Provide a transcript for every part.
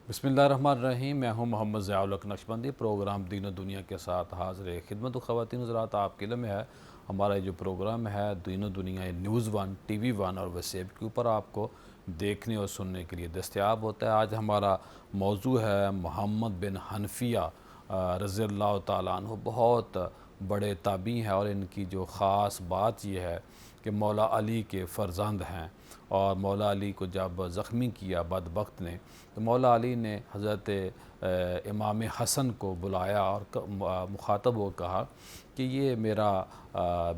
بسم اللہ الرحمن الرحیم۔ میں ہوں محمد ضیاء الحق نقشبندی۔ پروگرام دین و دنیا کے ساتھ حاضر خدمت خواتین حضرات، آپ کے علم ہے ہمارا جو پروگرام ہے دین و دنیا news one, T V one اور ویب کے اوپر آپ کو دیکھنے اور سننے کے لیے دستیاب ہوتا ہے۔ آج ہمارا موضوع ہے محمد بن حنفیہ رضی اللہ تعالیٰ عنہ۔ بہت بڑے تابعی ہیں اور ان کی جو خاص بات یہ ہے کہ مولا علی کے فرزند ہیں، اور مولا علی کو جب زخمی کیا بدبخت نے، تو مولا علی نے حضرت امام حسن کو بلایا اور مخاطب ہو کہا کہ یہ میرا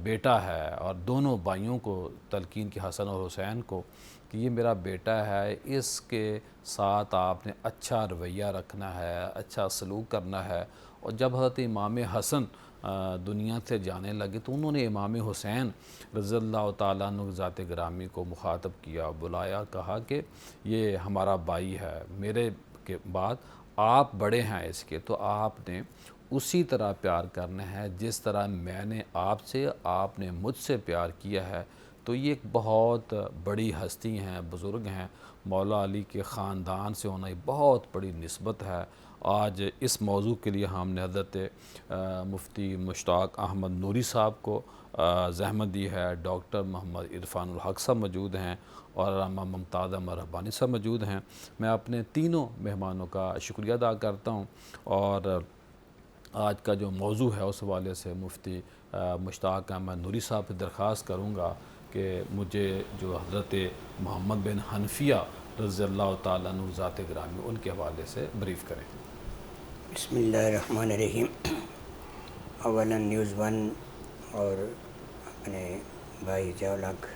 بیٹا ہے، اور دونوں بھائیوں کو تلقین کی، حسن اور حسین کو، کہ یہ میرا بیٹا ہے، اس کے ساتھ آپ نے اچھا رویہ رکھنا ہے، اچھا سلوک کرنا ہے۔ اور جب حضرت امام حسن دنیا سے جانے لگے تو انہوں نے امام حسین رضی اللہ تعالیٰ عنہ ذات گرامی کو مخاطب کیا، بلایا، کہا کہ یہ ہمارا بھائی ہے، میرے کے بعد آپ بڑے ہیں اس کے، تو آپ نے اسی طرح پیار کرنا ہے جس طرح میں نے آپ سے، آپ نے مجھ سے پیار کیا ہے۔ تو یہ ایک بہت بڑی ہستی ہیں، بزرگ ہیں، مولا علی کے خاندان سے ہونا ایک بہت بڑی نسبت ہے۔ آج اس موضوع کے لیے ہم نے حضرت مفتی مشتاق احمد نوری صاحب کو زحمت دی ہے، ڈاکٹر محمد عرفان الحق صاحب موجود ہیں، اور علامہ ممتاز احمد ربانی صاحب موجود ہیں۔ میں اپنے تینوں مہمانوں کا شکریہ ادا کرتا ہوں، اور آج کا جو موضوع ہے اس حوالے سے مفتی مشتاق احمد نوری صاحب سے درخواست کروں گا کہ مجھے جو حضرت محمد بن حنفیہ رضی اللہ تعالیٰ عنہ ذات گرامی ان کے حوالے سے بریف کریں۔ بسم اللہ الرحمن الرحیم۔ اولا نیوز ون اور اپنے بھائی ضیاء الحق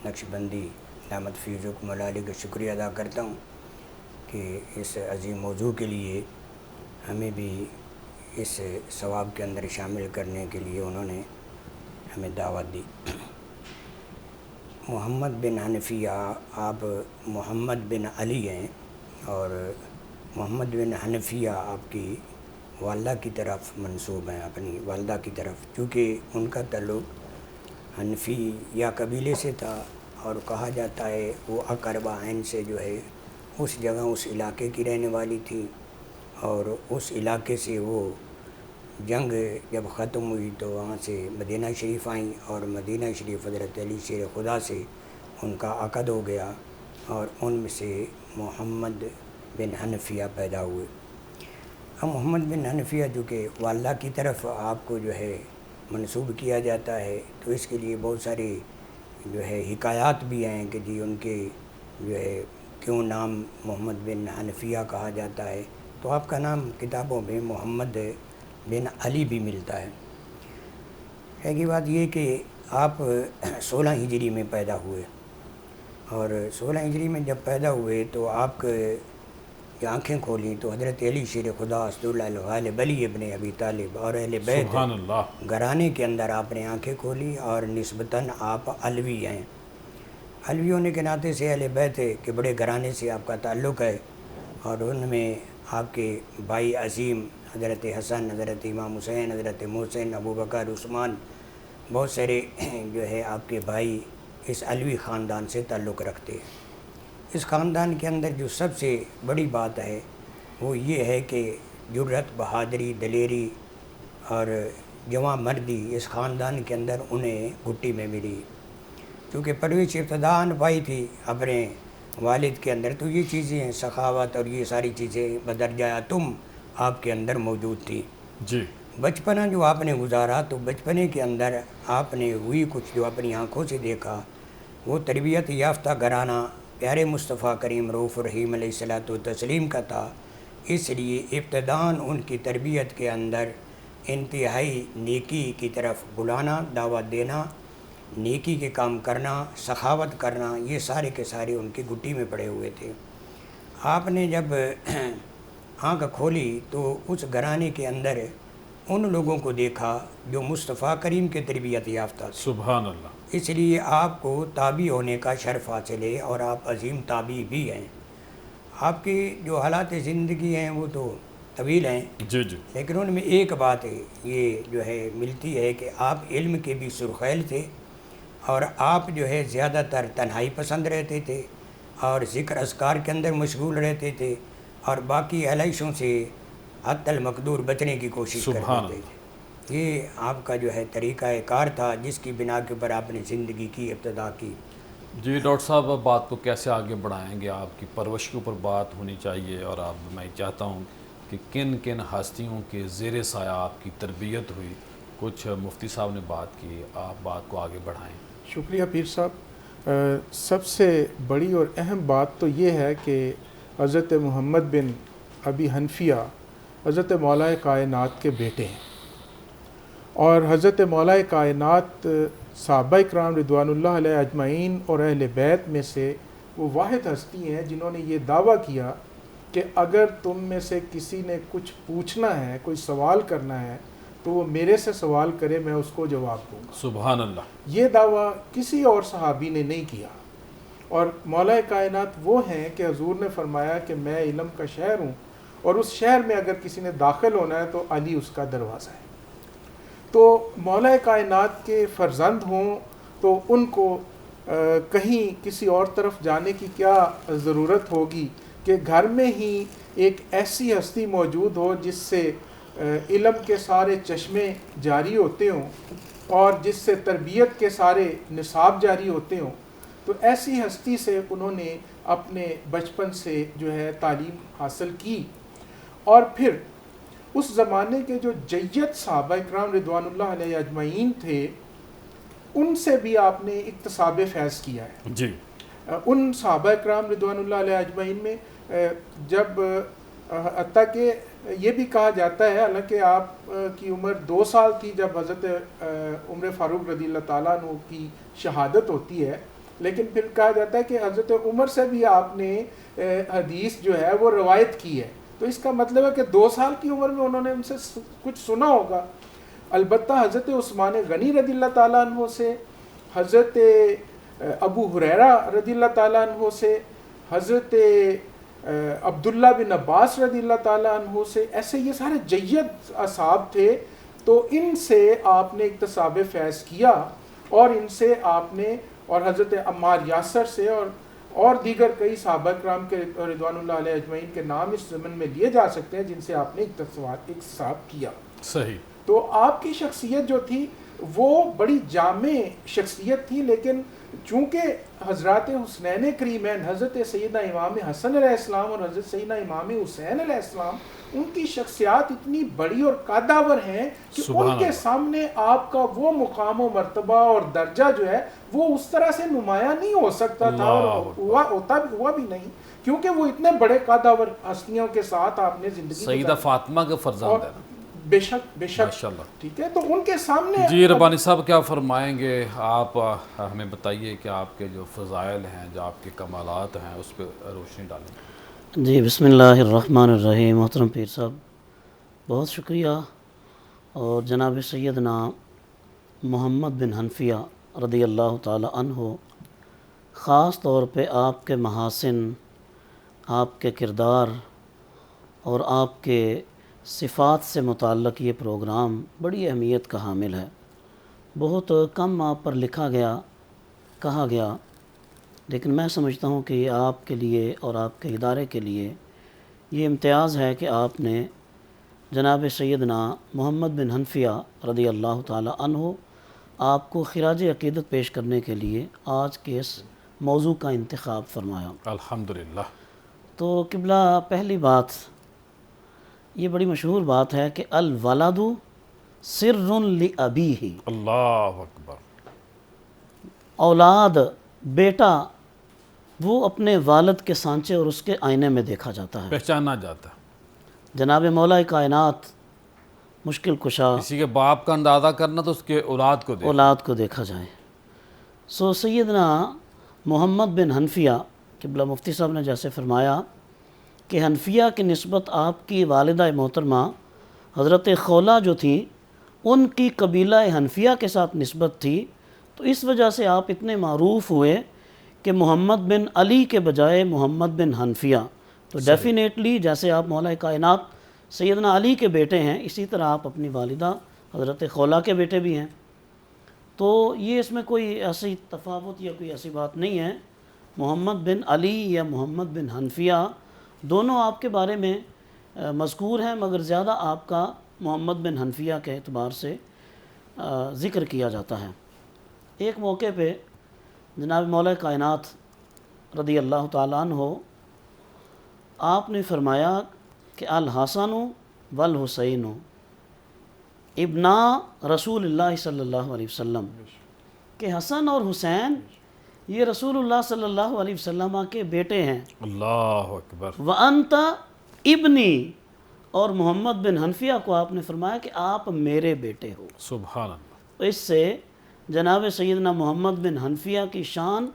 نقشبندی دامت فی عزکم علی کا شکریہ ادا کرتا ہوں کہ اس عظیم موضوع کے لیے ہمیں بھی اس ثواب کے اندر شامل کرنے کے لیے انہوں نے ہمیں دعوت دی۔ محمد بن حنفیہ، آپ محمد بن علی ہیں، اور محمد بن حنفیہ آپ کی والدہ کی طرف منسوب ہیں، اپنی والدہ کی طرف، چونکہ ان کا تعلق حنفیہ قبیلے سے تھا، اور کہا جاتا ہے وہ اقربہ عین سے جو ہے اس جگہ، اس علاقے کی رہنے والی تھی، اور اس علاقے سے وہ جنگ جب ختم ہوئی تو وہاں سے مدینہ شریف آئیں، اور مدینہ شریف حضرت علی شیر خدا سے ان کا عقد ہو گیا، اور ان میں سے محمد بن حنفیہ پیدا ہوئے۔ اب محمد بن حنفیہ جو کہ والدہ کی طرف آپ کو جو ہے منسوب کیا جاتا ہے، تو اس کے لیے بہت ساری جو ہے حکایات بھی ہیں کہ جی ان کے جو ہے کیوں نام محمد بن حنفیہ کہا جاتا ہے۔ تو آپ کا نام کتابوں میں محمد بن علی بھی ملتا ہے۔ ایک بات یہ کہ آپ 16 ہجری میں پیدا ہوئے، اور 16 ہجری میں جب پیدا ہوئے تو آپ کی آنکھیں کھولیں تو حضرت علی شیر خدا اسد اللہ الغالب علی ابن ابی طالب اور اہل بیت سبحان اللہ۔ گھرانے کے اندر آپ نے آنکھیں کھولی، اور نسبتاً آپ علوی ہیں۔ علوی ہونے کے ناطے سے اہل بیت کے بڑے گھرانے سے آپ کا تعلق ہے، اور ان میں آپ کے بھائی عظیم حضرت حسن، حضرت امام حسین، حضرت محسن، ابو بکر، عثمان، بہت سارے جو ہے آپ کے بھائی اس علوی خاندان سے تعلق رکھتے ہیں۔ اس خاندان کے اندر جو سب سے بڑی بات ہے وہ یہ ہے کہ جرأت، بہادری، دلیری اور جواں مردی اس خاندان کے اندر انہیں گھٹی میں ملی، کیونکہ پرورش ابتداءً پائی تھی اپنے والد کے اندر، تو یہ چیزیں سخاوت اور یہ ساری چیزیں بدرجہ تم آپ کے اندر موجود تھی۔ جی۔ بچپنا جو آپ نے گزارا تو بچپنے کے اندر آپ نے وہی کچھ جو اپنی آنکھوں سے دیکھا، وہ تربیت یافتہ گھرانہ پیارے مصطفیٰ کریم رؤوف الرحیم علیہ الصلوۃ والتسلیم کا تھا، اس لیے ابتداءً ان کی تربیت کے اندر انتہائی نیکی کی طرف بلانا، دعوت دینا، نیکی کے کام کرنا، سخاوت کرنا، یہ سارے کے سارے ان کی گھٹی میں پڑے ہوئے تھے۔ آپ نے جب آنکھ کھولی تو اس گھرانے کے اندر ان لوگوں کو دیکھا جو مصطفیٰ کریم کے تربیت یافتہ تھے، سبحان اللہ۔ اس لیے آپ کو تابعی ہونے کا شرف حاصل ہے، اور آپ عظیم تابعی بھی ہیں۔ آپ کی جو حالات زندگی ہیں وہ تو طویل ہیں، جی جی۔ لیکن ان میں ایک بات ہے یہ جو ہے ملتی ہے کہ آپ علم کے بھی سرخیل تھے، اور آپ جو ہے زیادہ تر تنہائی پسند رہتے تھے، اور ذکر اذکار کے اندر مشغول رہتے تھے، اور باقی علائشوں سے حتی المقدور بچنے کی کوشش سبحان کرتے تھے. یہ آپ کا جو ہے طریقہ کار تھا جس کی بنا کے اوپر آپ نے زندگی کی ابتدا کی. جی ڈاکٹر صاحب، اب بات کو کیسے آگے بڑھائیں گے؟ آپ کی پرورش کے اوپر بات ہونی چاہیے، اور اب میں چاہتا ہوں کہ کن کن ہستیوں کے زیر سایہ آپ کی تربیت ہوئی. کچھ مفتی صاحب نے بات کی، آپ بات کو آگے بڑھائیں. شکریہ پیر صاحب. سب سے بڑی اور اہم بات تو یہ ہے کہ حضرت محمد بن ابی حنفیہ حضرت مولا کائنات کے بیٹے ہیں، اور حضرت مولا کائنات صحابہ اکرام رضوان اللہ علیہ اجمعین اور اہل بیت میں سے وہ واحد ہستی ہیں جنہوں نے یہ دعویٰ کیا کہ اگر تم میں سے کسی نے کچھ پوچھنا ہے، کوئی سوال کرنا ہے، تو وہ میرے سے سوال کرے، میں اس کو جواب دوں گا. سبحان اللہ. یہ دعویٰ کسی اور صحابی نے نہیں کیا. اور مولا کائنات وہ ہیں کہ حضور نے فرمایا کہ میں علم کا شہر ہوں، اور اس شہر میں اگر کسی نے داخل ہونا ہے تو علی اس کا دروازہ ہے. تو مولا کائنات کے فرزند ہوں تو ان کو کہیں کسی اور طرف جانے کی کیا ضرورت ہوگی کہ گھر میں ہی ایک ایسی ہستی موجود ہو جس سے علم کے سارے چشمے جاری ہوتے ہوں اور جس سے تربیت کے سارے نصاب جاری ہوتے ہوں. تو ایسی ہستی سے انہوں نے اپنے بچپن سے جو ہے تعلیم حاصل کی. اور پھر اس زمانے کے جو جید صحابہ اکرام رضوان اللہ علیہ اجمعین تھے، ان سے بھی آپ نے اکتساب فیض کیا ہے. جی. ان صحابہ اکرام رضوان اللہ علیہ اجمعین میں جب حتیٰ کہ یہ بھی کہا جاتا ہے، حالانکہ آپ کی عمر 2 سال تھی جب حضرت عمر فاروق رضی اللہ تعالیٰ عنہ کی شہادت ہوتی ہے، لیکن پھر کہا جاتا ہے کہ حضرت عمر سے بھی آپ نے حدیث جو ہے وہ روایت کی ہے. تو اس کا مطلب ہے کہ 2 سال کی عمر میں انہوں نے ان سے کچھ سنا ہوگا. البتہ حضرت عثمان غنی رضی اللہ تعالیٰ عنہ سے، حضرت ابو ہریرہ رضی اللہ تعالیٰ عنہ سے، حضرت عبداللہ بن عباس رضی اللہ تعالیٰ عنہ سے، ایسے یہ سارے جید اصحاب تھے. تو ان سے آپ نے اکتساب فیض کیا، اور ان سے آپ نے، اور حضرت عمار یاسر سے اور دیگر کئی صحابہ کرام کے رضوان اللہ علیہ اجمعین کے نام اس ضمن میں لیے جا سکتے ہیں جن سے آپ نے اکتساب کیا. صحیح. تو آپ کی شخصیت جو تھی وہ بڑی جامع شخصیت تھی، لیکن چونکہ حضرات حسنین کریمین حضرت سیدنا امام حسن علیہ السلام اور حضرت سیدنا امام حسین علیہ السلام، ان کی شخصیات اتنی بڑی اور قداور ہیں کہ ان کے سامنے آپ کا وہ مقام و مرتبہ اور درجہ جو ہے وہ اس طرح سے نمایاں نہیں ہو سکتا تھا، اور ہوا بھی نہیں، کیونکہ وہ اتنے بڑے قداور ہستیوں کے ساتھ آپ نے زندگی سیدہ فاطمہ کے فرزند ہیں. بے شک ماشاءاللہ. ٹھیک ہے. تو ان کے سامنے جی ربانی صاحب کیا فرمائیں گے آپ؟ ہمیں بتائیے کہ آپ کے جو فضائل ہیں، جو آپ کے کمالات ہیں، اس پہ روشنی ڈالیں. جی بسم اللہ الرحمن الرحیم. محترم پیر صاحب بہت شکریہ. اور جناب سیدنا محمد بن حنفیہ رضی اللہ تعالی عنہ، خاص طور پہ آپ کے محاسن، آپ کے کردار اور آپ کے صفات سے متعلق یہ پروگرام بڑی اہمیت کا حامل ہے. بہت کم آپ پر لکھا گیا، کہا گیا، لیکن میں سمجھتا ہوں کہ یہ آپ کے لیے اور آپ کے ادارے کے لیے یہ امتیاز ہے کہ آپ نے جناب سیدنا محمد بن حنفیہ رضی اللہ تعالی عنہ آپ کو خراج عقیدت پیش کرنے کے لیے آج کے اس موضوع کا انتخاب فرمایا. الحمدللہ. تو قبلہ پہلی بات یہ بڑی مشہور بات ہے کہ الولد سر لابیہ. اللہ اکبر. اولاد، بیٹا، وہ اپنے والد کے سانچے اور اس کے آئینے میں دیکھا جاتا ہے، پہچانا جاتا ہے. جناب مولا کائنات مشکل کشا. کسی کے باپ کا اندازہ کرنا تو اس کے اولاد کو دیکھا جائے. سیدنا محمد بن حنفیہ قبلہ مفتی صاحب نے جیسے فرمایا کہ حنفیہ کی نسبت آپ کی والدہ محترمہ حضرت خولہ جو تھی ان کی قبیلہ حنفیہ کے ساتھ نسبت تھی، تو اس وجہ سے آپ اتنے معروف ہوئے کہ محمد بن علی کے بجائے محمد بن حنفیہ. تو ڈیفینیٹلی جیسے آپ مولا کائنات سیدنا علی کے بیٹے ہیں، اسی طرح آپ اپنی والدہ حضرت خولہ کے بیٹے بھی ہیں. تو یہ اس میں کوئی ایسی تفاوت یا کوئی ایسی بات نہیں ہے. محمد بن علی یا محمد بن حنفیہ دونوں آپ کے بارے میں مذکور ہیں، مگر زیادہ آپ کا محمد بن حنفیہ کے اعتبار سے ذکر کیا جاتا ہے۔ ایک موقع پہ جناب مولا کائنات رضی اللہ تعالیٰ عنہ آپ نے فرمایا کہ الحسن والحسین ابنا رسول اللہ صلی اللہ علیہ وسلم، کہ حسن اور حسین یہ رسول اللہ صلی اللہ علیہ وسلم کے بیٹے ہیں۔ اللہ اکبر۔ وَأَنْتَ ابنی، اور محمد بن حنفیہ کو آپ نے فرمایا کہ آپ میرے بیٹے ہو۔ سبحان اللہ۔ تو اس سے جناب سیدنا محمد بن حنفیہ کی شان،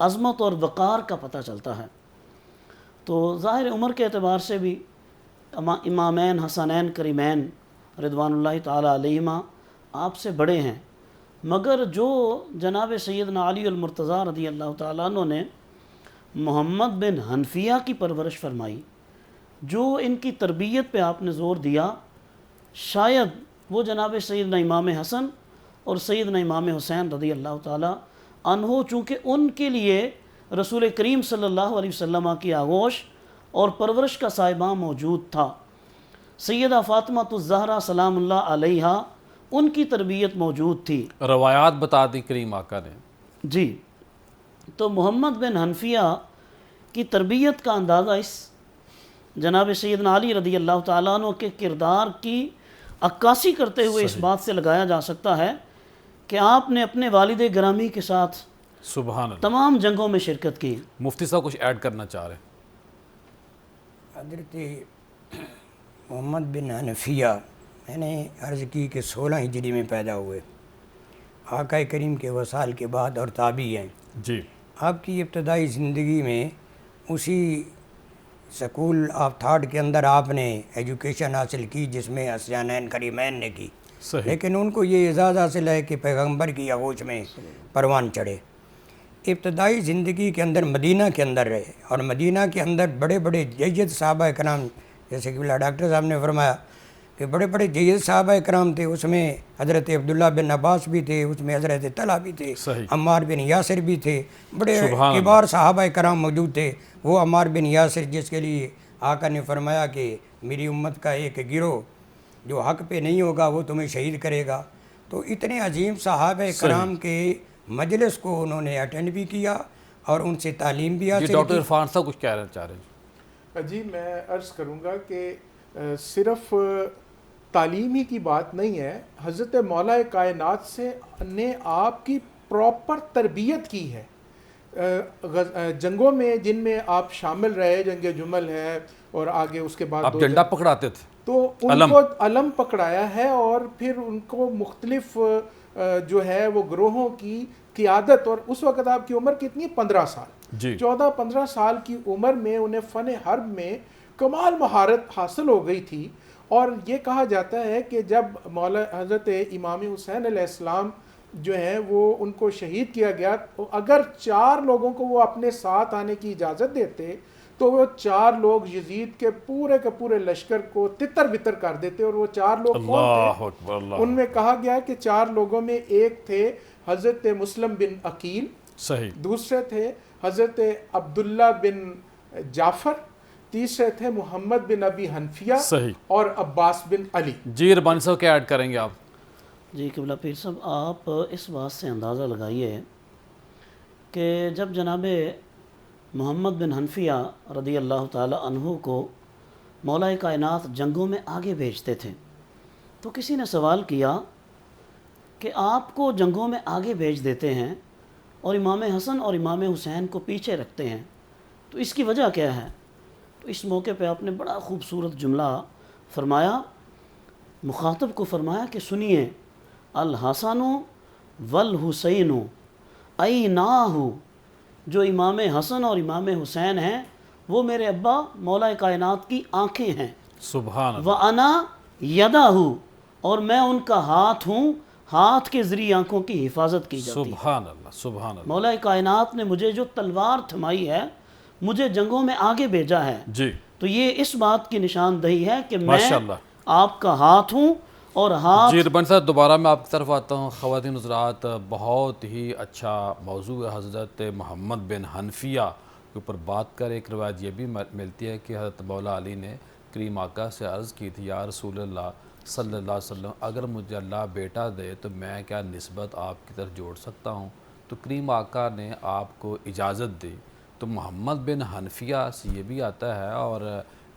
عظمت اور وقار کا پتہ چلتا ہے۔ تو ظاہر عمر کے اعتبار سے بھی امامین حسنین کریمین رضوان اللہ تعالیٰ علیہما آپ سے بڑے ہیں، مگر جو جناب سیدنا علی المرتضیٰ رضی اللہ تعالیٰ عنہ نے محمد بن حنفیہ کی پرورش فرمائی، جو ان کی تربیت پہ آپ نے زور دیا، شاید وہ جناب سیدنا امام حسن اور سیدنا امام حسین رضی اللہ تعالیٰ عنہ، چونکہ ان کے لیے رسول کریم صلی اللہ علیہ وسلم کی آغوش اور پرورش کا صاحبہ موجود تھا۔ سیدہ فاطمہ الزہرا سلام اللہ علیہا ان کی تربیت موجود تھی۔ روایات بتا دی کریم آقا نے۔ جی، تو محمد بن حنفیہ کی تربیت کا اندازہ اس جناب سیدنا علی رضی اللہ تعالیٰ عنہ کے کردار کی عکاسی کرتے ہوئے اس بات سے لگایا جا سکتا ہے کہ آپ نے اپنے والد گرامی کے ساتھ سبحان اللہ۔ تمام جنگوں میں شرکت کی۔ مفتی صاحب کچھ ایڈ کرنا چاہ رہے ہیں؟ حضرت محمد بن حنفیہ میں نے عرض کی کہ 16 ہجری میں پیدا ہوئے، آقا کریم کے وصال کے بعد اور تابعی ہیں۔ جی۔ آپ کی ابتدائی زندگی میں اسی سکول آف تھاٹ کے اندر آپ نے ایجوکیشن حاصل کی، جس میں حسنین کریمین نے کی، صحیح۔ لیکن ان کو یہ اعزاز حاصل ہے کہ پیغمبر کی آغوش میں پروان چڑھے۔ ابتدائی زندگی کے اندر مدینہ کے اندر رہے، اور مدینہ کے اندر بڑے بڑے جید صحابہ کرام، جیسے کہ ڈاکٹر صاحب نے فرمایا کہ بڑے بڑے جید صحابہ کرام تھے، اس میں حضرت عبداللہ بن عباس بھی تھے، اس میں حضرت طلحہ بھی تھے، صحیح۔ عمار بن یاسر بھی تھے، بڑے سبحان کبار صحابہ کرام موجود تھے۔ وہ عمار بن یاسر جس کے لیے آقا نے فرمایا کہ میری امت کا ایک گروہ جو حق پہ نہیں ہوگا وہ تمہیں شہید کرے گا، تو اتنے عظیم صحابہ کرام کے مجلس کو انہوں نے اٹینڈ بھی کیا اور ان سے تعلیم بھی حاصل جی، کی۔ ڈاکٹر عرفان صاحب کچھ کہنا چاہ رہے ہیں؟ جی، میں عرض کروں گا کہ صرف تعلیم ہی کی بات نہیں ہے، حضرت مولا کائنات سے نے آپ کی پراپر تربیت کی ہے۔ جنگوں میں جن میں آپ شامل رہے، جنگ جمل ہے اور آگے اس کے بعد آپ ڈنڈا پکڑاتے تھے؟ تو ان کو علم پکڑایا ہے، اور پھر ان کو مختلف جو ہے وہ گروہوں کی قیادت، اور اس وقت آپ کی عمر کتنی؟ 15 سال۔ جی۔ 14-15 سال کی عمر میں انہیں فن حرب میں کمال مہارت حاصل ہو گئی تھی، اور یہ کہا جاتا ہے کہ جب مولا حضرت امام حسین علیہ السلام جو ہیں وہ ان کو شہید کیا گیا، تو اگر 4 لوگوں کو وہ اپنے ساتھ آنے کی اجازت دیتے تو وہ 4 لوگ یزید کے پورے لشکر کو تتر بتر کر دیتے۔ اور وہ 4 لوگ کون اللہ تھے؟ اکبر، اللہ۔ ان میں کہا گیا کہ 4 لوگوں میں ایک تھے حضرت مسلم بن عقیل، صحیح۔ دوسرے تھے حضرت عبداللہ بن جعفر، تیسرے تھے محمد بن ابی حنفیہ، صحیح، اور عباس بن علی۔ جی، ربانی صاحب کیا ایڈ کریں گے آپ؟ جی قبلہ پیر صاحب، آپ اس بات سے اندازہ لگائیے کہ جب جناب محمد بن حنفیہ رضی اللہ تعالی عنہ کو مولا کائنات جنگوں میں آگے بھیجتے تھے، تو کسی نے سوال کیا کہ آپ کو جنگوں میں آگے بھیج دیتے ہیں اور امام حسن اور امام حسین کو پیچھے رکھتے ہیں، تو اس کی وجہ کیا ہے؟ تو اس موقع پہ آپ نے بڑا خوبصورت جملہ فرمایا، مخاطب کو فرمایا کہ سنیے، الحسن والحسین عیناہ، جو امام حسن اور امام حسین ہیں وہ میرے ابا مولا کائنات کی آنکھیں ہیں، سبحان اللہ۔ وَأَنَا يَدَهُ، اور میں ان کا ہاتھ ہوں، ہاتھ کے ذریعے آنکھوں کی حفاظت کی جاتی ہے۔ سبحان اللہ، سبحان اللہ۔ مولا کائنات نے مجھے جو تلوار تھمائی ہے، مجھے جنگوں میں آگے بھیجا ہے، جی، تو یہ اس بات کی نشاندہی ہے کہ میں ماشاءاللہ آپ کا ہاتھ ہوں، اور ہاتھ جی ربانی صاحب دوبارہ میں آپ کی طرف آتا ہوں۔ خواتین حضرات، بہت ہی اچھا موضوع ہے حضرت محمد بن حنفیہ کے اوپر بات کریں۔ ایک روایت یہ بھی ملتی ہے کہ حضرت مولا علی نے کریم آقا سے عرض کی تھی، یا رسول اللہ صلی اللہ علیہ وسلم، اگر مجھے اللہ بیٹا دے تو میں کیا نسبت آپ کی طرف جوڑ سکتا ہوں؟ تو کریم آقا نے آپ کو اجازت دی۔ تو محمد بن حنفیہ سے یہ بھی آتا ہے، اور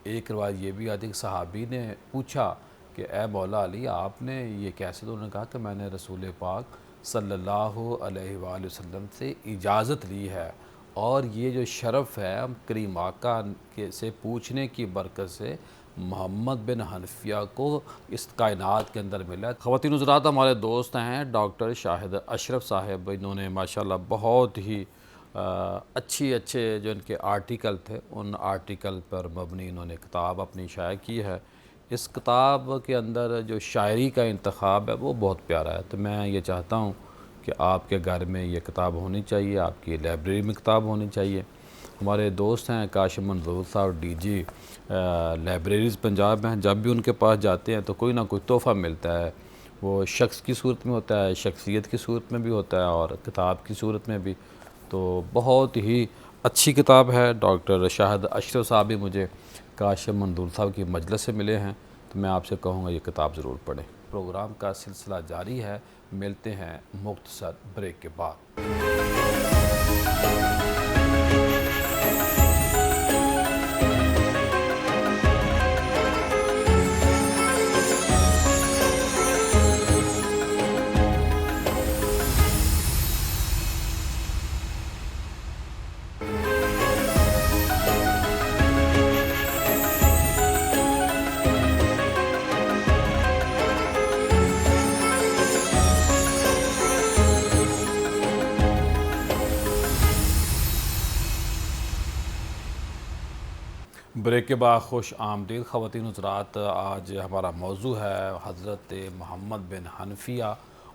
ایک روایت یہ بھی آتی ہے کہ صحابی نے پوچھا کہ اے مولا علی آپ نے یہ کیسے؟ تو انہوں نے کہا کہ میں نے رسول پاک صلی اللہ علیہ وآلہ وسلم سے اجازت لی ہے، اور یہ جو شرف ہے کریم آقا سے پوچھنے کی برکت سے محمد بن حنفیہ کو اس کائنات کے اندر ملا ہے۔ خواتین حضرات، ہمارے دوست ہیں ڈاکٹر شاہد اشرف صاحب، انہوں نے ماشاءاللہ بہت ہی اچھے جو ان کے آرٹیکل تھے، ان آرٹیکل پر مبنی انہوں نے کتاب اپنی شائع کی ہے۔ اس کتاب کے اندر جو شاعری کا انتخاب ہے وہ بہت پیارا ہے، تو میں یہ چاہتا ہوں کہ آپ کے گھر میں یہ کتاب ہونی چاہیے، آپ کی لائبریری میں کتاب ہونی چاہیے۔ ہمارے دوست ہیں کاشف منظور صاحب ڈی جی لائبریریز پنجاب ہیں، جب بھی ان کے پاس جاتے ہیں تو کوئی نہ کوئی تحفہ ملتا ہے، وہ شخص کی صورت میں ہوتا ہے، شخصیت کی صورت میں بھی ہوتا ہے، اور کتاب کی صورت میں بھی۔ تو بہت ہی اچھی کتاب ہے۔ ڈاکٹر شاہد اشرف صاحب بھی مجھے کاشف منظور صاحب کی مجلس سے ملے ہیں، تو میں آپ سے کہوں گا یہ کتاب ضرور پڑھیں۔ پروگرام کا سلسلہ جاری ہے، ملتے ہیں مختصر بریک کے بعد۔ بریک کے بعد خوش آمدید خواتین حضرات۔ آج ہمارا موضوع ہے حضرت محمد بن حنفیہ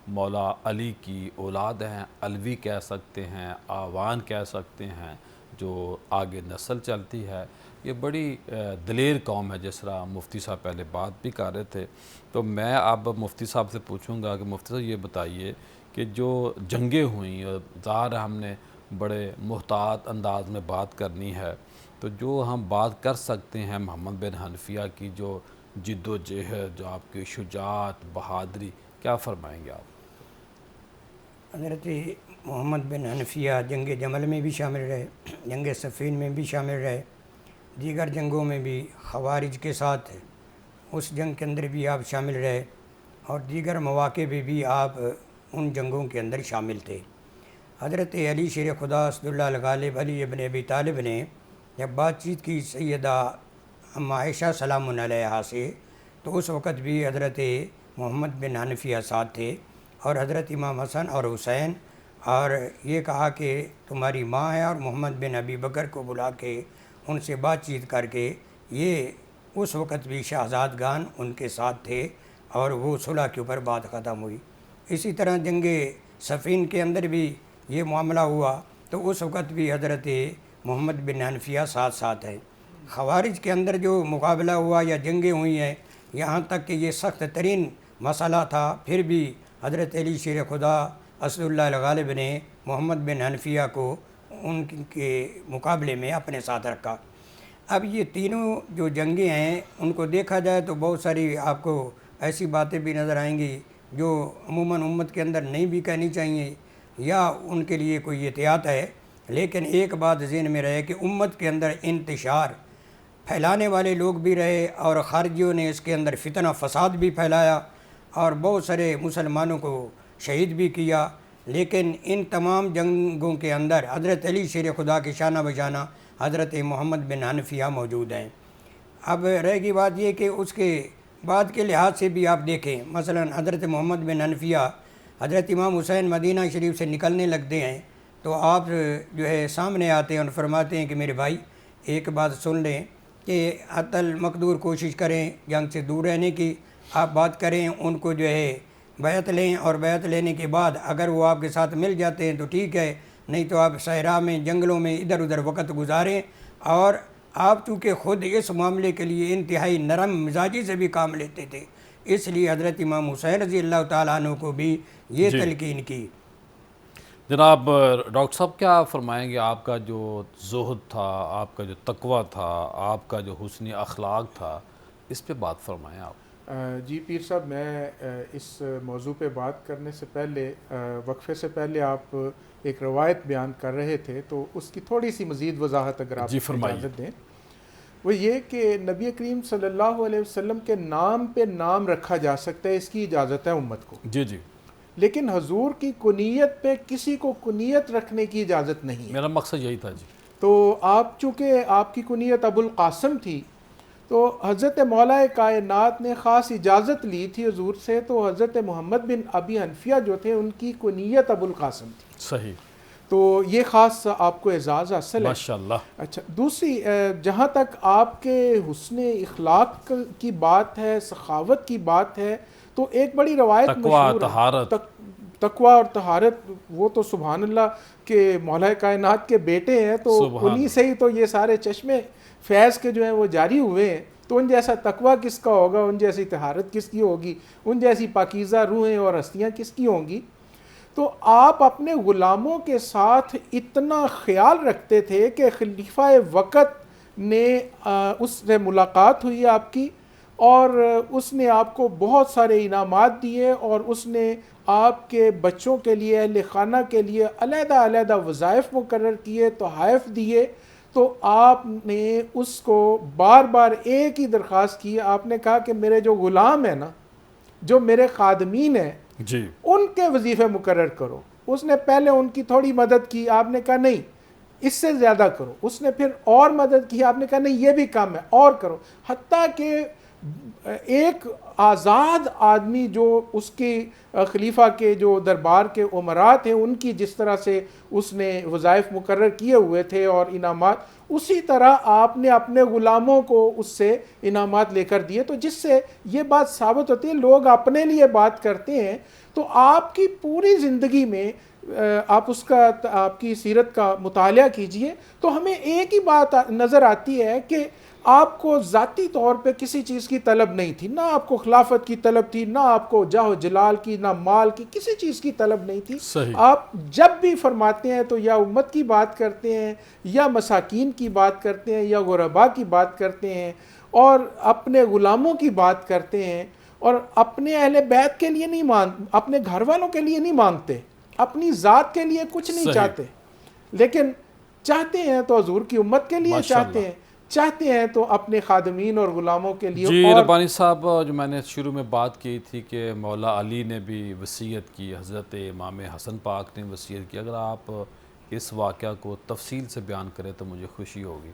مولا علی کی اولاد ہیں، علوی کہہ سکتے ہیں، آوان کہہ سکتے ہیں، جو آگے نسل چلتی ہے۔ یہ بڑی دلیر قوم ہے، جس طرح مفتی صاحب پہلے بات بھی کر رہے تھے۔ تو میں اب مفتی صاحب سے پوچھوں گا کہ مفتی صاحب یہ بتائیے کہ جو جنگیں ہوئیں، ظاہر ہم نے بڑے محتاط انداز میں بات کرنی ہے، تو جو ہم بات کر سکتے ہیں محمد بن حنفیہ کی جو جد و جہد، جو آپ کی شجاعت، بہادری، کیا فرمائیں گے آپ؟ حضرت محمد بن حنفیہ جنگ جمل میں بھی شامل رہے، جنگ صفین میں بھی شامل رہے، دیگر جنگوں میں بھی خوارج کے ساتھ اس جنگ کے اندر بھی آپ شامل رہے، اور دیگر مواقع پہ بھی آپ ان جنگوں کے اندر شامل تھے۔ حضرت علی شیر خدا اسد اللہ الغالب علی ابن ابی طالب نے جب بات چیت کی سیدہ اما عائشہ سلام علیہا سے، تو اس وقت بھی حضرت محمد بن حنفیہ ساتھ تھے، اور حضرت امام حسن اور حسین، اور یہ کہا کہ تمہاری ماں ہے، اور محمد بن ابی بکر کو بلا کے ان سے بات چیت کر کے یہ اس وقت بھی شہزادگان ان کے ساتھ تھے، اور وہ صلح کے اوپر بات ختم ہوئی۔ اسی طرح جنگ صفین کے اندر بھی یہ معاملہ ہوا، تو اس وقت بھی حضرت محمد بن حنفیہ ساتھ ساتھ ہے۔ خوارج کے اندر جو مقابلہ ہوا یا جنگیں ہوئی ہیں، یہاں تک کہ یہ سخت ترین مسئلہ تھا، پھر بھی حضرت علی شیر خدا اسد اللہ الغالب نے محمد بن حنفیہ کو ان کے مقابلے میں اپنے ساتھ رکھا۔ اب یہ تینوں جو جنگیں ہیں، ان کو دیکھا جائے تو بہت ساری آپ کو ایسی باتیں بھی نظر آئیں گی جو عموماً امت کے اندر نہیں بھی کہنی چاہیے، یا ان کے لیے کوئی احتیاط ہے، لیکن ایک بات ذہن میں رہے کہ امت کے اندر انتشار پھیلانے والے لوگ بھی رہے، اور خارجیوں نے اس کے اندر فتنہ فساد بھی پھیلایا، اور بہت سارے مسلمانوں کو شہید بھی کیا، لیکن ان تمام جنگوں کے اندر حضرت علی شیر خدا کے شانہ بشانہ حضرت محمد بن حنفیہ موجود ہیں۔ اب رہ گی بات یہ کہ اس کے بعد کے لحاظ سے بھی آپ دیکھیں، مثلا حضرت محمد بن حنفیہ حضرت امام حسین مدینہ شریف سے نکلنے لگتے ہیں، تو آپ جو ہے سامنے آتے ہیں اور فرماتے ہیں کہ میرے بھائی ایک بات سن لیں کہ حتی المقدور کوشش کریں جنگ سے دور رہنے کی، آپ بات کریں، ان کو جو ہے بیعت لیں، اور بیعت لینے کے بعد اگر وہ آپ کے ساتھ مل جاتے ہیں تو ٹھیک ہے، نہیں تو آپ صحرا میں، جنگلوں میں ادھر ادھر وقت گزاریں۔ اور آپ چونکہ خود اس معاملے کے لیے انتہائی نرم مزاجی سے بھی کام لیتے تھے، اس لیے حضرت امام حسین رضی اللہ تعالیٰ عنہ کو بھی یہ تلقین کی۔ جناب ڈاکٹر صاحب کیا فرمائیں گے، آپ کا جو زہد تھا، آپ کا جو تقوی تھا، آپ کا جو حسن اخلاق تھا، اس پہ بات فرمائیں آپ۔ جی پیر صاحب، میں اس موضوع پہ بات کرنے سے پہلے وقفے سے پہلے آپ ایک روایت بیان کر رہے تھے، تو اس کی تھوڑی سی مزید وضاحت اگر آپ جی فرمائیے۔ اجازت دیں۔ وہ یہ کہ نبی کریم صلی اللہ علیہ وسلم کے نام پہ نام رکھا جا سکتا ہے، اس کی اجازت ہے امت کو، جی جی، لیکن حضور کی کنیت پہ کسی کو کنیت رکھنے کی اجازت نہیں ہے۔ میرا مقصد یہی تھا جی۔ تو آپ چونکہ آپ کی کنیت ابو القاسم تھی، تو حضرت مولا کائنات نے خاص اجازت لی تھی حضور سے، تو حضرت محمد بن ابی حنفیہ جو تھے ان کی کنیت ابو القاسم تھی، صحیح، تو یہ خاص آپ کو اعزاز حاصل ہے۔ ماشاءاللہ۔ اچھا، دوسری جہاں تک آپ کے حسن اخلاق کی بات ہے، سخاوت کی بات ہے، تو ایک بڑی روایت تقوی، مشہور ہے، طہارت۔ تقوی اور طہارت، وہ تو سبحان اللہ کہ مولا کائنات کے بیٹے ہیں، تو سبحان انہی سے ہی تو یہ سارے چشمے فیض کے جو ہیں وہ جاری ہوئے ہیں، تو ان جیسا تقوی کس کا ہوگا، ان جیسی طہارت کس کی ہوگی، ان جیسی پاکیزہ روحیں اور ہستیاں کس کی ہوں گی۔ تو آپ اپنے غلاموں کے ساتھ اتنا خیال رکھتے تھے کہ خلیفہ وقت نے اس سے ملاقات ہوئی آپ کی، اور اس نے آپ کو بہت سارے انعامات دیے، اور اس نے آپ کے بچوں کے لیے، اہل خانہ کے لیے علیحدہ علیحدہ وظائف مقرر کیے، تحائف دیے۔ تو آپ نے اس کو بار بار ایک ہی درخواست کی، آپ نے کہا کہ میرے جو غلام ہیں نا، جو میرے خادمین ہیں، جی، ان کے وظیفے مقرر کرو۔ اس نے پہلے ان کی تھوڑی مدد کی، آپ نے کہا نہیں اس سے زیادہ کرو، اس نے پھر اور مدد کی، آپ نے کہا نہیں یہ بھی کم ہے اور کرو، حتیٰ کہ ایک آزاد آدمی جو اس کی خلیفہ کے جو دربار کے امراء تھے ان کی جس طرح سے اس نے وظائف مقرر کیے ہوئے تھے اور انعامات، اسی طرح آپ نے اپنے غلاموں کو اس سے انعامات لے کر دیے۔ تو جس سے یہ بات ثابت ہوتی ہے لوگ اپنے لیے بات کرتے ہیں، تو آپ کی پوری زندگی میں آپ آپ کی سیرت کا مطالعہ کیجئے تو ہمیں ایک ہی بات نظر آتی ہے کہ آپ کو ذاتی طور پہ کسی چیز کی طلب نہیں تھی، نہ آپ کو خلافت کی طلب تھی، نہ آپ کو جاہ و جلال کی، نہ مال کی، کسی چیز کی طلب نہیں تھی۔ صحیح۔ آپ جب بھی فرماتے ہیں تو یا امت کی بات کرتے ہیں، یا مساکین کی بات کرتے ہیں، یا غرباء کی بات کرتے ہیں، اور اپنے غلاموں کی بات کرتے ہیں، اور اپنے اہل بیت کے لیے نہیں اپنے گھر والوں کے لیے نہیں مانگتے، اپنی ذات کے لیے کچھ نہیں صحیح۔ چاہتے، لیکن چاہتے ہیں تو حضور کی امت کے لیے ماشاءاللہ۔ چاہتے ہیں تو اپنے خادمین اور غلاموں کے لیے۔ جی اور ربانی صاحب، جو میں نے شروع میں بات کی تھی کہ مولا علی نے بھی وصیت کی، حضرت امام حسن پاک نے وصیت کی، اگر آپ اس واقعہ کو تفصیل سے بیان کریں تو مجھے خوشی ہوگی۔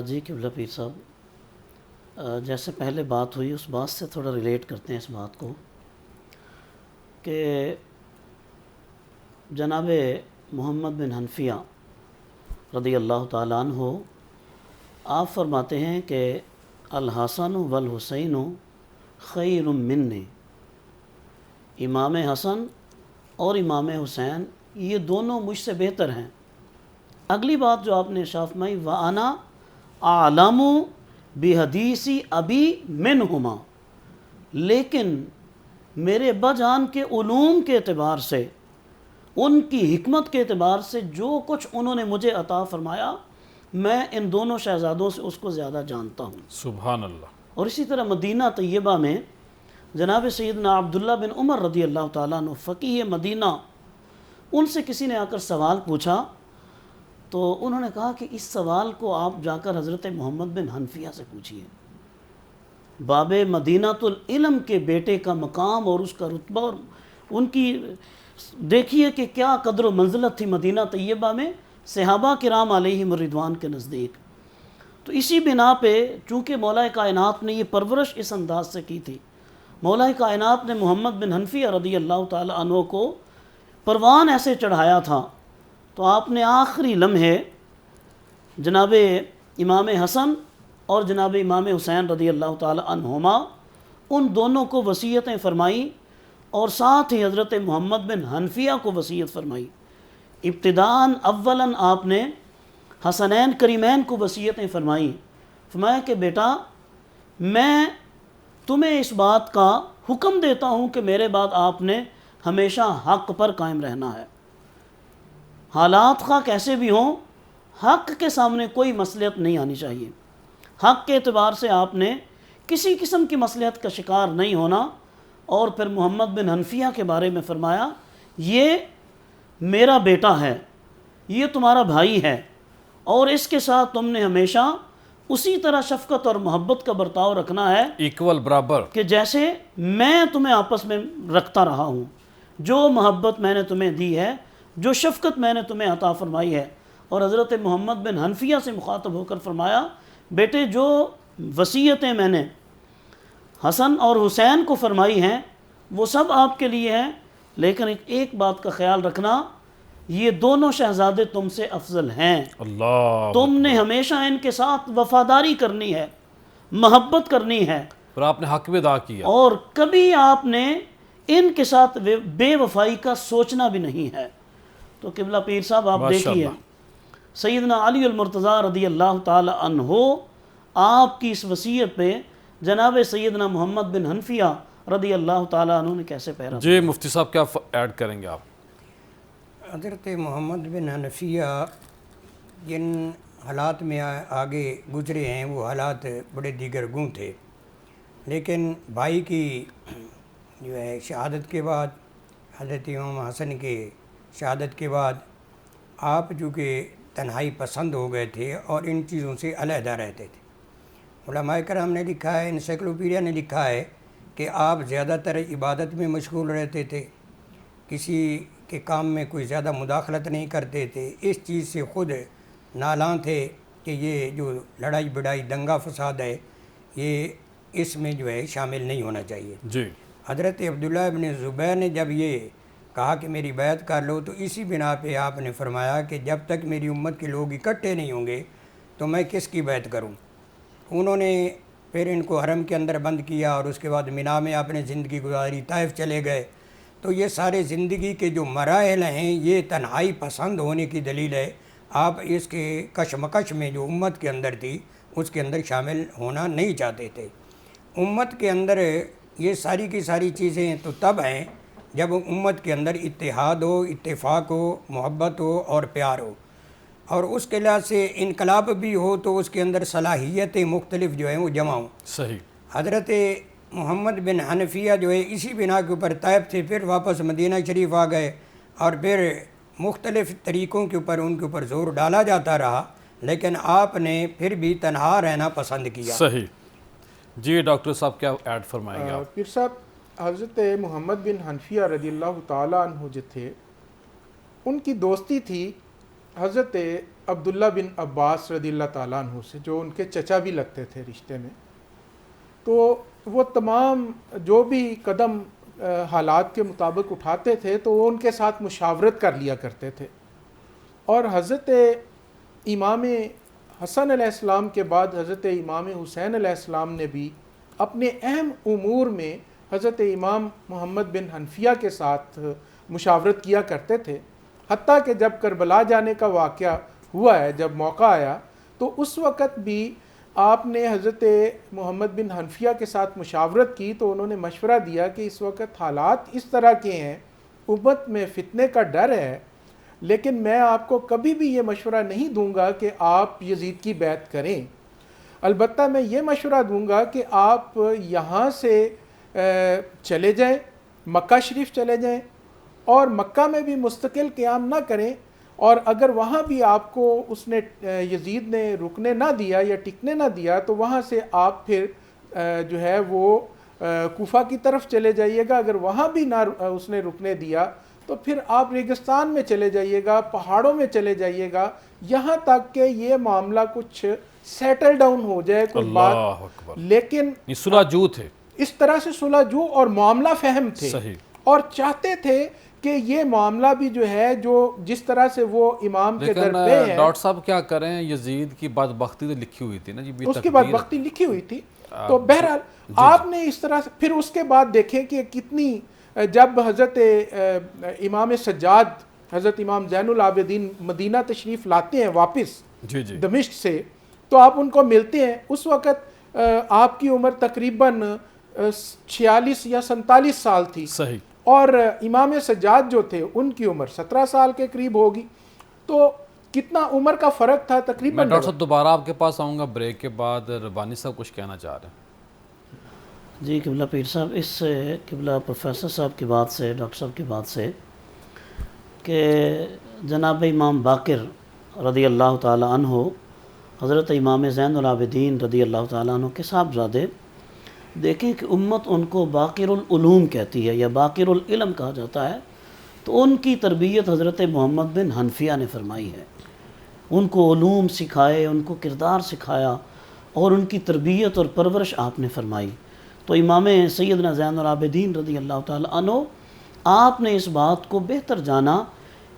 جی قبلہ پیر صاحب، جیسے پہلے بات ہوئی اس بات سے تھوڑا ریلیٹ کرتے ہیں اس بات کو کہ جناب محمد بن حنفیہ رضی اللہ تعالیٰ عنہ آپ فرماتے ہیں کہ الحسن والحسین خیر منی، امام حسن اور امام حسین یہ دونوں مجھ سے بہتر ہیں۔ اگلی بات جو آپ نے ارشاد فرمائی وَأَنَا أَعْلَمُ بِحَدِيثِ أَبِي مِنْهُمَا، لیکن میرے ابا جان کے علوم کے اعتبار سے، ان کی حکمت کے اعتبار سے جو کچھ انہوں نے مجھے عطا فرمایا میں ان دونوں شہزادوں سے اس کو زیادہ جانتا ہوں۔ سبحان اللہ۔ اور اسی طرح مدینہ طیبہ میں جناب سیدنا عبداللہ بن عمر رضی اللہ تعالیٰ عنہ فقیہ مدینہ، ان سے کسی نے آ کر سوال پوچھا تو انہوں نے کہا کہ اس سوال کو آپ جا کر حضرت محمد بن حنفیہ سے پوچھئے، باب مدینۃ العلم کے بیٹے کا مقام اور اس کا رتبہ، اور ان کی دیکھیے کہ کیا قدر و منزلت تھی مدینہ طیبہ میں صحابہ کرام علیہم الرضوان کے نزدیک۔ تو اسی بنا پہ چونکہ مولا کائنات نے یہ پرورش اس انداز سے کی تھی، مولا کائنات نے محمد بن حنفیہ رضی اللہ تعالی عنہ کو پروان ایسے چڑھایا تھا، تو آپ نے آخری لمحے جناب امام حسن اور جناب امام حسین رضی اللہ تعالی عنہما ان دونوں کو وصیتیں فرمائیں، اور ساتھ ہی حضرت محمد بن حنفیہ کو وصیت فرمائی۔ ابتداءً اولاً آپ نے حسنین کریمین کو وصیتیں فرمائیں، فرمایا کہ بیٹا میں تمہیں اس بات کا حکم دیتا ہوں کہ میرے بعد آپ نے ہمیشہ حق پر قائم رہنا ہے، حالات خواہ کیسے بھی ہوں، حق کے سامنے کوئی مصلحت نہیں آنی چاہیے. حق کے اعتبار سے آپ نے کسی قسم کی مصلحت کا شکار نہیں ہونا. اور پھر محمد بن حنفیہ کے بارے میں فرمایا یہ میرا بیٹا ہے، یہ تمہارا بھائی ہے، اور اس کے ساتھ تم نے ہمیشہ اسی طرح شفقت اور محبت کا برتاؤ رکھنا ہے ایکول، برابر، کہ جیسے میں تمہیں آپس میں رکھتا رہا ہوں. جو محبت میں نے تمہیں دی ہے، جو شفقت میں نے تمہیں عطا فرمائی ہے. اور حضرت محمد بن حنفیہ سے مخاطب ہو کر فرمایا بیٹے جو وصیتیں میں نے حسن اور حسین کو فرمائی ہیں وہ سب آپ کے لیے ہیں، لیکن ایک بات کا خیال رکھنا، یہ دونوں شہزادے تم سے افضل ہیں. اللہ، تم نے ہمیشہ ان کے ساتھ وفاداری کرنی ہے، محبت کرنی ہے، اور آپ نے حق بھی ادا کیا. اور کبھی آپ نے ان کے ساتھ بے وفائی کا سوچنا بھی نہیں ہے. تو قبلہ پیر صاحب آپ دیکھیے سیدنا علی المرتضیٰ رضی اللہ تعالی عنہ آپ کی اس وصیت پہ جناب سیدنا محمد بن حنفیہ رضی اللہ تعالی عنہ نے کیسے پہرا. جی مفتی صاحب کیا ایڈ کریں گے آپ؟ حضرت محمد بن حنفیہ جن حالات میں آگے گزرے ہیں وہ حالات بڑے دیگر گوں تھے، لیکن بھائی کی جو ہے شہادت کے بعد، حضرت امام حسن کے شہادت کے بعد آپ چونکہ تنہائی پسند ہو گئے تھے اور ان چیزوں سے علیحدہ رہتے تھے. علماء کرام نے لکھا ہے، انسائکلوپیڈیا نے لکھا ہے کہ آپ زیادہ تر عبادت میں مشغول رہتے تھے، کسی کے کام میں کوئی زیادہ مداخلت نہیں کرتے تھے. اس چیز سے خود نالاں تھے کہ یہ جو لڑائی بڑائی دنگا فساد ہے یہ اس میں جو ہے شامل نہیں ہونا چاہیے. جی حضرت عبداللہ ابن زبیر نے جب یہ کہا کہ میری بیعت کر لو تو اسی بنا پہ آپ نے فرمایا کہ جب تک میری امت کے لوگ اکٹھے نہیں ہوں گے تو میں کس کی بیعت کروں. انہوں نے پھر ان کو حرم کے اندر بند کیا اور اس کے بعد مینا میں آپ نے زندگی گزاری، طائف چلے گئے. تو یہ سارے زندگی کے جو مراحل ہیں یہ تنہائی پسند ہونے کی دلیل ہے. آپ اس کے کشمکش میں جو امت کے اندر تھی اس کے اندر شامل ہونا نہیں چاہتے تھے. امت کے اندر یہ ساری کی ساری چیزیں تو تب ہیں جب امت کے اندر اتحاد ہو، اتفاق ہو، محبت ہو اور پیار ہو، اور اس کے لحاظ سے انقلاب بھی ہو تو اس کے اندر صلاحیتیں مختلف جو ہیں وہ جمع ہوں. صحیح. حضرت محمد بن حنفیہ جو ہے اسی بنا کے اوپر طائف سے پھر واپس مدینہ شریف آ گئے اور پھر مختلف طریقوں کے اوپر ان کے اوپر زور ڈالا جاتا رہا، لیکن آپ نے پھر بھی تنہا رہنا پسند کیا. صحیح. جی ڈاکٹر صاحب کیا ایڈ فرمائیں گے آپ؟ پیر صاحب حضرت محمد بن حنفیہ رضی اللہ تعالیٰ عنہ جو تھے ان کی دوستی تھی حضرت عبداللہ بن عباس رضی اللہ تعالیٰ عنہ سے، جو ان کے چچا بھی لگتے تھے رشتے میں. تو وہ تمام جو بھی قدم حالات کے مطابق اٹھاتے تھے تو وہ ان کے ساتھ مشاورت کر لیا کرتے تھے. اور حضرت امام حسن علیہ السلام کے بعد حضرت امام حسین علیہ السلام نے بھی اپنے اہم امور میں حضرت امام محمد بن حنفیہ کے ساتھ مشاورت کیا کرتے تھے. حتیٰ کہ جب کربلا جانے کا واقعہ ہوا ہے، جب موقع آیا تو اس وقت بھی آپ نے حضرت محمد بن حنفیہ کے ساتھ مشاورت کی تو انہوں نے مشورہ دیا کہ اس وقت حالات اس طرح کے ہیں، امت میں فتنے کا ڈر ہے، لیکن میں آپ کو کبھی بھی یہ مشورہ نہیں دوں گا کہ آپ یزید کی بیعت کریں. البتہ میں یہ مشورہ دوں گا کہ آپ یہاں سے چلے جائیں، مکہ شریف چلے جائیں اور مکہ میں بھی مستقل قیام نہ کریں، اور اگر وہاں بھی آپ کو اس نے یزید نے رکنے نہ دیا یا ٹکنے نہ دیا تو وہاں سے آپ پھر جو ہے وہ کوفہ کی طرف چلے جائیے گا. اگر وہاں بھی نہ اس نے رکنے دیا تو پھر آپ ریگستان میں چلے جائیے گا، پہاڑوں میں چلے جائیے گا، یہاں تک کہ یہ معاملہ کچھ سیٹل ڈاؤن ہو جائے کوئی بات. اللہ اکبر. لیکن یہ صلح جو تھے، اس طرح سے صلح جو اور معاملہ فہم تھے. صحیح. اور چاہتے تھے کہ یہ معاملہ بھی جو ہے جو جس طرح سے وہ امام کے در پہ ہے. ڈاکٹر صاحب کیا کریں، یزید کی بدبختی تو لکھی ہوئی تھی نا جی، اس کی بدبختی لکھی ہوئی تھی. تو بہرحال آپ نے اس طرح سے پھر اس کے بعد دیکھیں کہ کتنی، جب حضرت امام سجاد حضرت امام زین العابدین مدینہ تشریف لاتے ہیں واپس دمشق سے تو آپ ان کو ملتے ہیں. اس وقت آپ کی عمر تقریباً 46 یا 47 سال تھی. صحیح. اور امام سجاد جو تھے ان کی عمر 17 سال کے قریب ہوگی. تو کتنا عمر کا فرق تھا میں تقریباً؟ ڈاکٹر صاحب دوبارہ آپ کے پاس آؤں گا بریک کے بعد. ربانی صاحب کچھ کہنا چاہ رہے ہیں؟ جی قبلہ پیر صاحب، اس سے قبلہ پروفیسر صاحب کی بات سے، ڈاکٹر صاحب کی بات سے، کہ جناب امام باقر رضی اللہ تعالی عنہ، حضرت امام زین العابدین رضی اللہ تعالیٰ عنہ کے صاحبزادے، دیکھیں کہ امت ان کو باقر العلوم کہتی ہے یا باقر العلم کہا جاتا ہے، تو ان کی تربیت حضرت محمد بن حنفیہ نے فرمائی ہے. ان کو علوم سکھائے، ان کو کردار سکھایا، اور ان کی تربیت اور پرورش آپ نے فرمائی. تو امام سیدنا زین العابدین رضی اللہ تعالیٰ عنہ، آپ نے اس بات کو بہتر جانا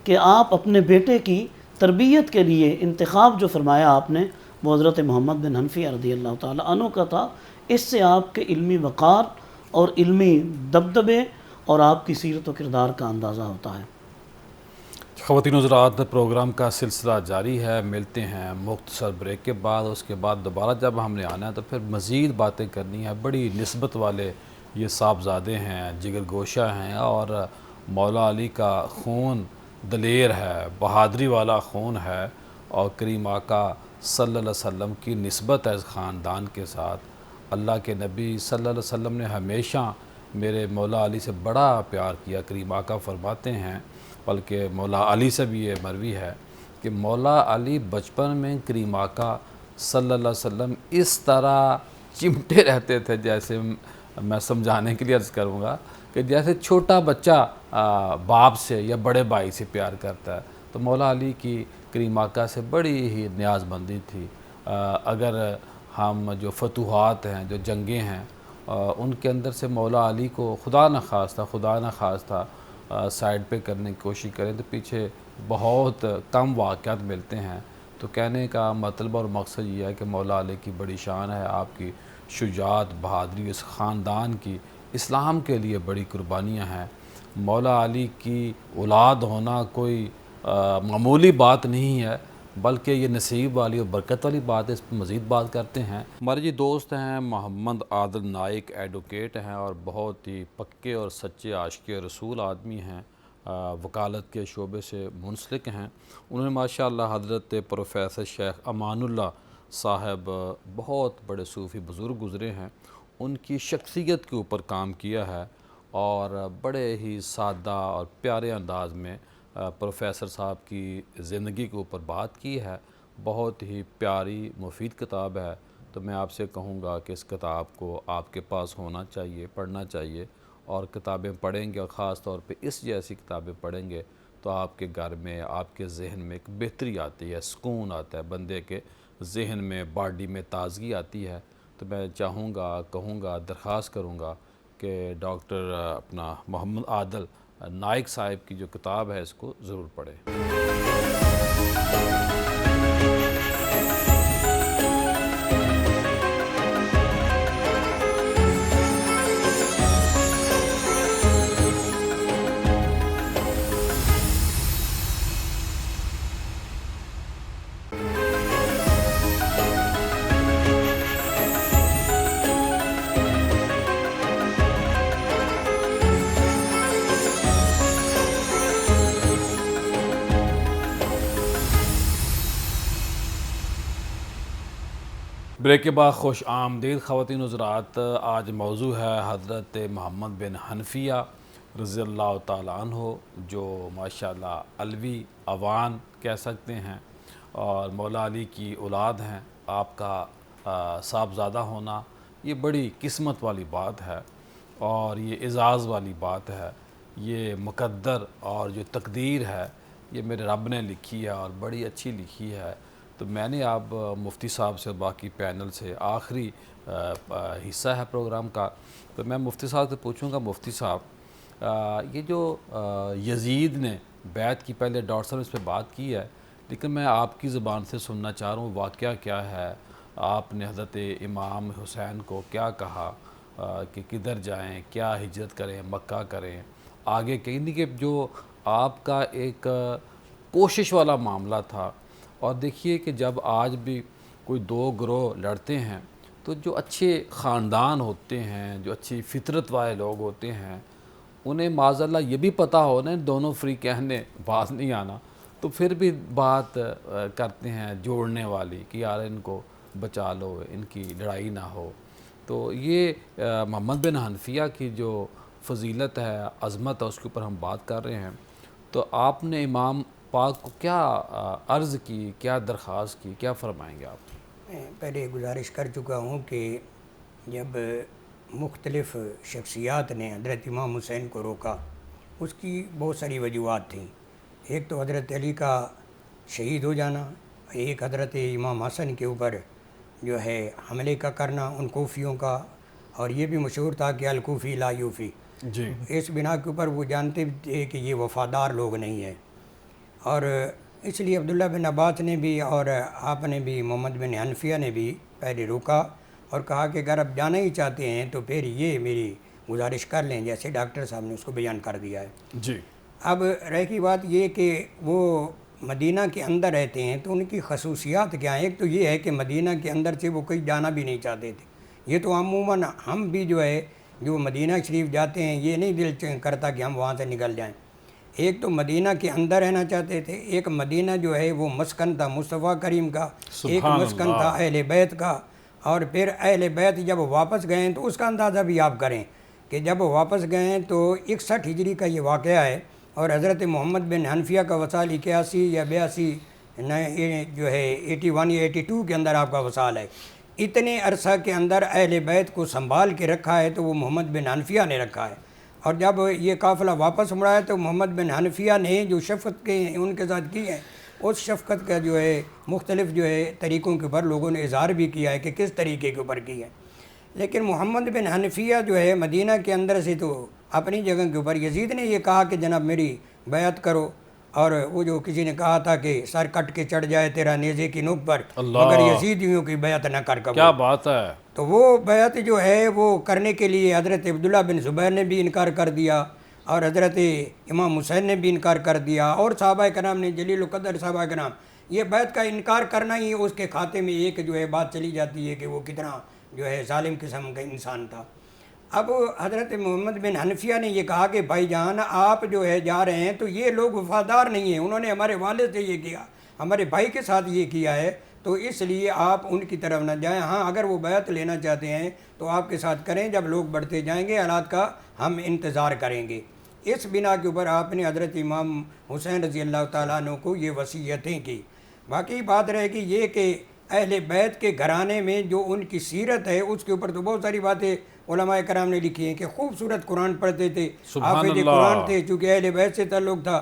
کہ آپ اپنے بیٹے کی تربیت کے لیے انتخاب جو فرمایا آپ نے وہ حضرت محمد بن حنفیہ رضی اللہ تعالیٰ عنہ کا تھا. اس سے آپ کے علمی وقار اور علمی دبدبے اور آپ کی سیرت و کردار کا اندازہ ہوتا ہے. خواتین حضرات، پروگرام کا سلسلہ جاری ہے. ملتے ہیں مختصر بریک کے بعد. اس کے بعد دوبارہ جب ہم نے آنا ہے تو پھر مزید باتیں کرنی ہے. بڑی نسبت والے یہ صاحبزادے ہیں، جگر گوشہ ہیں، اور مولا علی کا خون دلیر ہے، بہادری والا خون ہے، اور کریم آقا صلی اللہ علیہ وسلم کی نسبت ہے اس خاندان کے ساتھ. اللہ کے نبی صلی اللہ علیہ وسلم نے ہمیشہ میرے مولا علی سے بڑا پیار کیا. کریم آقا فرماتے ہیں، بلکہ مولا علی سے بھی یہ مروی ہے کہ مولا علی بچپن میں کریم آقا صلی اللہ علیہ وسلم اس طرح چمٹے رہتے تھے، جیسے میں سمجھانے کے لیے عرض کروں گا کہ جیسے چھوٹا بچہ باپ سے یا بڑے بھائی سے پیار کرتا ہے. تو مولا علی کی کریم آقا سے بڑی ہی نیاز مندی تھی. اگر ہم جو فتوحات ہیں، جو جنگیں ہیں، ان کے اندر سے مولا علی کو خدا نخواستہ سائڈ پہ کرنے کی کوشش کریں تو پیچھے بہت کم واقعات ملتے ہیں. تو کہنے کا مطلب اور مقصد یہ ہے کہ مولا علی کی بڑی شان ہے، آپ کی شجاعت، بہادری، اس خاندان کی اسلام کے لیے بڑی قربانیاں ہیں. مولا علی کی اولاد ہونا کوئی معمولی بات نہیں ہے، بلکہ یہ نصیب والی اور برکت والی بات ہے. اس پہ مزید بات کرتے ہیں. ہمارے جی دوست ہیں محمد عادل نائک، ایڈوکیٹ ہیں اور بہت ہی پکے اور سچے عاشق رسول آدمی ہیں، وکالت کے شعبے سے منسلک ہیں. انہوں نے ماشاءاللہ حضرت پروفیسر شیخ امان اللہ صاحب، بہت بڑے صوفی بزرگ گزرے ہیں، ان کی شخصیت کے اوپر کام کیا ہے، اور بڑے ہی سادہ اور پیارے انداز میں پروفیسر صاحب کی زندگی کے اوپر بات کی ہے. بہت ہی پیاری مفید کتاب ہے. تو میں آپ سے کہوں گا کہ اس کتاب کو آپ کے پاس ہونا چاہیے، پڑھنا چاہیے، اور کتابیں پڑھیں گے اور خاص طور پہ اس جیسی کتابیں پڑھیں گے تو آپ کے گھر میں، آپ کے ذہن میں ایک بہتری آتی ہے، سکون آتا ہے، بندے کے ذہن میں، باڈی میں تازگی آتی ہے. تو میں چاہوں گا، کہوں گا، درخواست کروں گا کہ ڈاکٹر اپنا محمد عادل نائک صاحب کی جو کتاب ہے اس کو ضرور پڑھیں. بریک کے بعد خوش آمدید خواتین حضرات. آج موضوع ہے حضرت محمد بن حنفیہ رضی اللہ تعالیٰ عنہ، جو ماشاءاللہ علوی اوان کہہ سکتے ہیں اور مولا علی کی اولاد ہیں. آپ کا صاحبزادہ ہونا یہ بڑی قسمت والی بات ہے، اور یہ اعزاز والی بات ہے. یہ مقدر اور جو تقدیر ہے یہ میرے رب نے لکھی ہے، اور بڑی اچھی لکھی ہے. تو میں نے آپ مفتی صاحب سے، باقی پینل سے، آخری حصہ ہے پروگرام کا، تو میں مفتی صاحب سے پوچھوں گا، مفتی صاحب یہ جو یزید نے بیعت کی، پہلے ڈاکٹر صاحب نے اس پہ بات کی ہے، لیکن میں آپ کی زبان سے سننا چاہ رہا ہوں واقعہ کیا ہے. آپ نے حضرت امام حسین کو کیا کہا کہ کدھر جائیں، کیا ہجرت کریں، مکہ کریں، آگے کہیں کہ جو آپ کا ایک کوشش والا معاملہ تھا. اور دیکھیے کہ جب آج بھی کوئی دو گروہ لڑتے ہیں تو جو اچھے خاندان ہوتے ہیں، جو اچھی فطرت والے لوگ ہوتے ہیں، انہیں معاذ اللہ یہ بھی پتہ ہونا ہے دونوں فریقین نے باز نہیں آنا، تو پھر بھی بات کرتے ہیں جوڑنے والی کہ یار ان کو بچا لو، ان کی لڑائی نہ ہو. تو یہ محمد بن حنفیہ کی جو فضیلت ہے، عظمت ہے، اس کے اوپر ہم بات کر رہے ہیں. تو آپ نے امام پاک کو کیا عرض کی، کیا درخواست کی، کیا فرمائیں گے آپ؟ میں پہلے گزارش کر چکا ہوں کہ جب مختلف شخصیات نے حضرت امام حسین کو روکا، اس کی بہت ساری وجوہات تھیں. ایک تو حضرت علی کا شہید ہو جانا، ایک حضرت امام حسن کے اوپر جو ہے حملے کا کرنا ان کوفیوں کا، اور یہ بھی مشہور تھا کہ الکوفی لا یوفی. جی. اس بنا کے اوپر وہ جانتے تھے کہ یہ وفادار لوگ نہیں ہیں، اور اس لیے عبداللہ بن عباس نے بھی اور آپ نے بھی، محمد بن حنفیہ نے بھی پہلے روکا اور کہا کہ اگر آپ جانا ہی چاہتے ہیں تو پھر یہ میری گزارش کر لیں، جیسے ڈاکٹر صاحب نے اس کو بیان کر دیا ہے. جی. اب رہ کی بات یہ کہ وہ مدینہ کے اندر رہتے ہیں تو ان کی خصوصیات کیا ہیں. ایک تو یہ ہے کہ مدینہ کے اندر سے وہ کہیں جانا بھی نہیں چاہتے تھے. یہ تو عموماً ہم بھی جو ہے جو مدینہ شریف جاتے ہیں یہ نہیں دل کرتا کہ ہم وہاں سے نکل جائیں. ایک تو مدینہ کے اندر رہنا چاہتے تھے، ایک مدینہ جو ہے وہ مسکن تھا مصطفیٰ کریم کا، ایک مسکن تھا اہل بیت کا. اور پھر اہل بیت جب واپس گئے ہیں تو اس کا اندازہ بھی آپ کریں کہ جب واپس گئے ہیں تو 61 ہجری کا یہ واقعہ ہے، اور حضرت محمد بن حنفیہ کا وصال 81 یا 82 جو ہے 81 یا 82 کے اندر آپ کا وصال ہے. اتنے عرصہ کے اندر اہل بیت کو سنبھال کے رکھا ہے تو وہ محمد بن حنفیہ نے رکھا ہے. اور جب یہ قافلہ واپس مڑا ہے تو محمد بن حنفیہ نے جو شفقت کے ان کے ساتھ کی ہے، اس شفقت کا جو ہے مختلف جو ہے طریقوں کے اوپر لوگوں نے اظہار بھی کیا ہے کہ کس طریقے کے اوپر کی ہے. لیکن محمد بن حنفیہ جو ہے مدینہ کے اندر سے تو اپنی جگہ کے اوپر، یزید نے یہ کہا کہ جناب میری بیعت کرو، اور وہ جو کسی نے کہا تھا کہ سر کٹ کے چڑھ جائے تیرا نیزے کی نوک پر مگر یزیدیوں کی بیعت نہ کر کبھی. کیا بات ہے. تو وہ بیعت جو ہے وہ کرنے کے لیے حضرت عبداللہ بن زبیر نے بھی انکار کر دیا، اور حضرت امام حسین نے بھی انکار کر دیا، اور صحابہ کرام نے، جلیل القدر صحابہ کرام. یہ بیعت کا انکار کرنا ہی اس کے کھاتے میں ایک جو ہے بات چلی جاتی ہے کہ وہ کتنا جو ہے ظالم قسم کا انسان تھا. اب حضرت محمد بن حنفیہ نے یہ کہا کہ بھائی جان آپ جو ہے جا رہے ہیں تو یہ لوگ وفادار نہیں ہیں، انہوں نے ہمارے والد سے یہ کیا، ہمارے بھائی کے ساتھ یہ کیا ہے، تو اس لیے آپ ان کی طرف نہ جائیں. ہاں اگر وہ بیعت لینا چاہتے ہیں تو آپ کے ساتھ کریں، جب لوگ بڑھتے جائیں گے حالات کا ہم انتظار کریں گے. اس بنا کے اوپر آپ نے حضرت امام حسین رضی اللہ تعالیٰ عنہ کو یہ وصیتیں کی. باقی بات رہے گی یہ کہ اہل بیت کے گھرانے میں جو ان کی سیرت ہے اس کے اوپر تو بہت ساری باتیں علماء کرام نے لکھی ہیں کہ خوبصورت قرآن پڑھتے تھے، حافظ قرآن تھے، چونکہ اہل بیت سے تعلق تھا.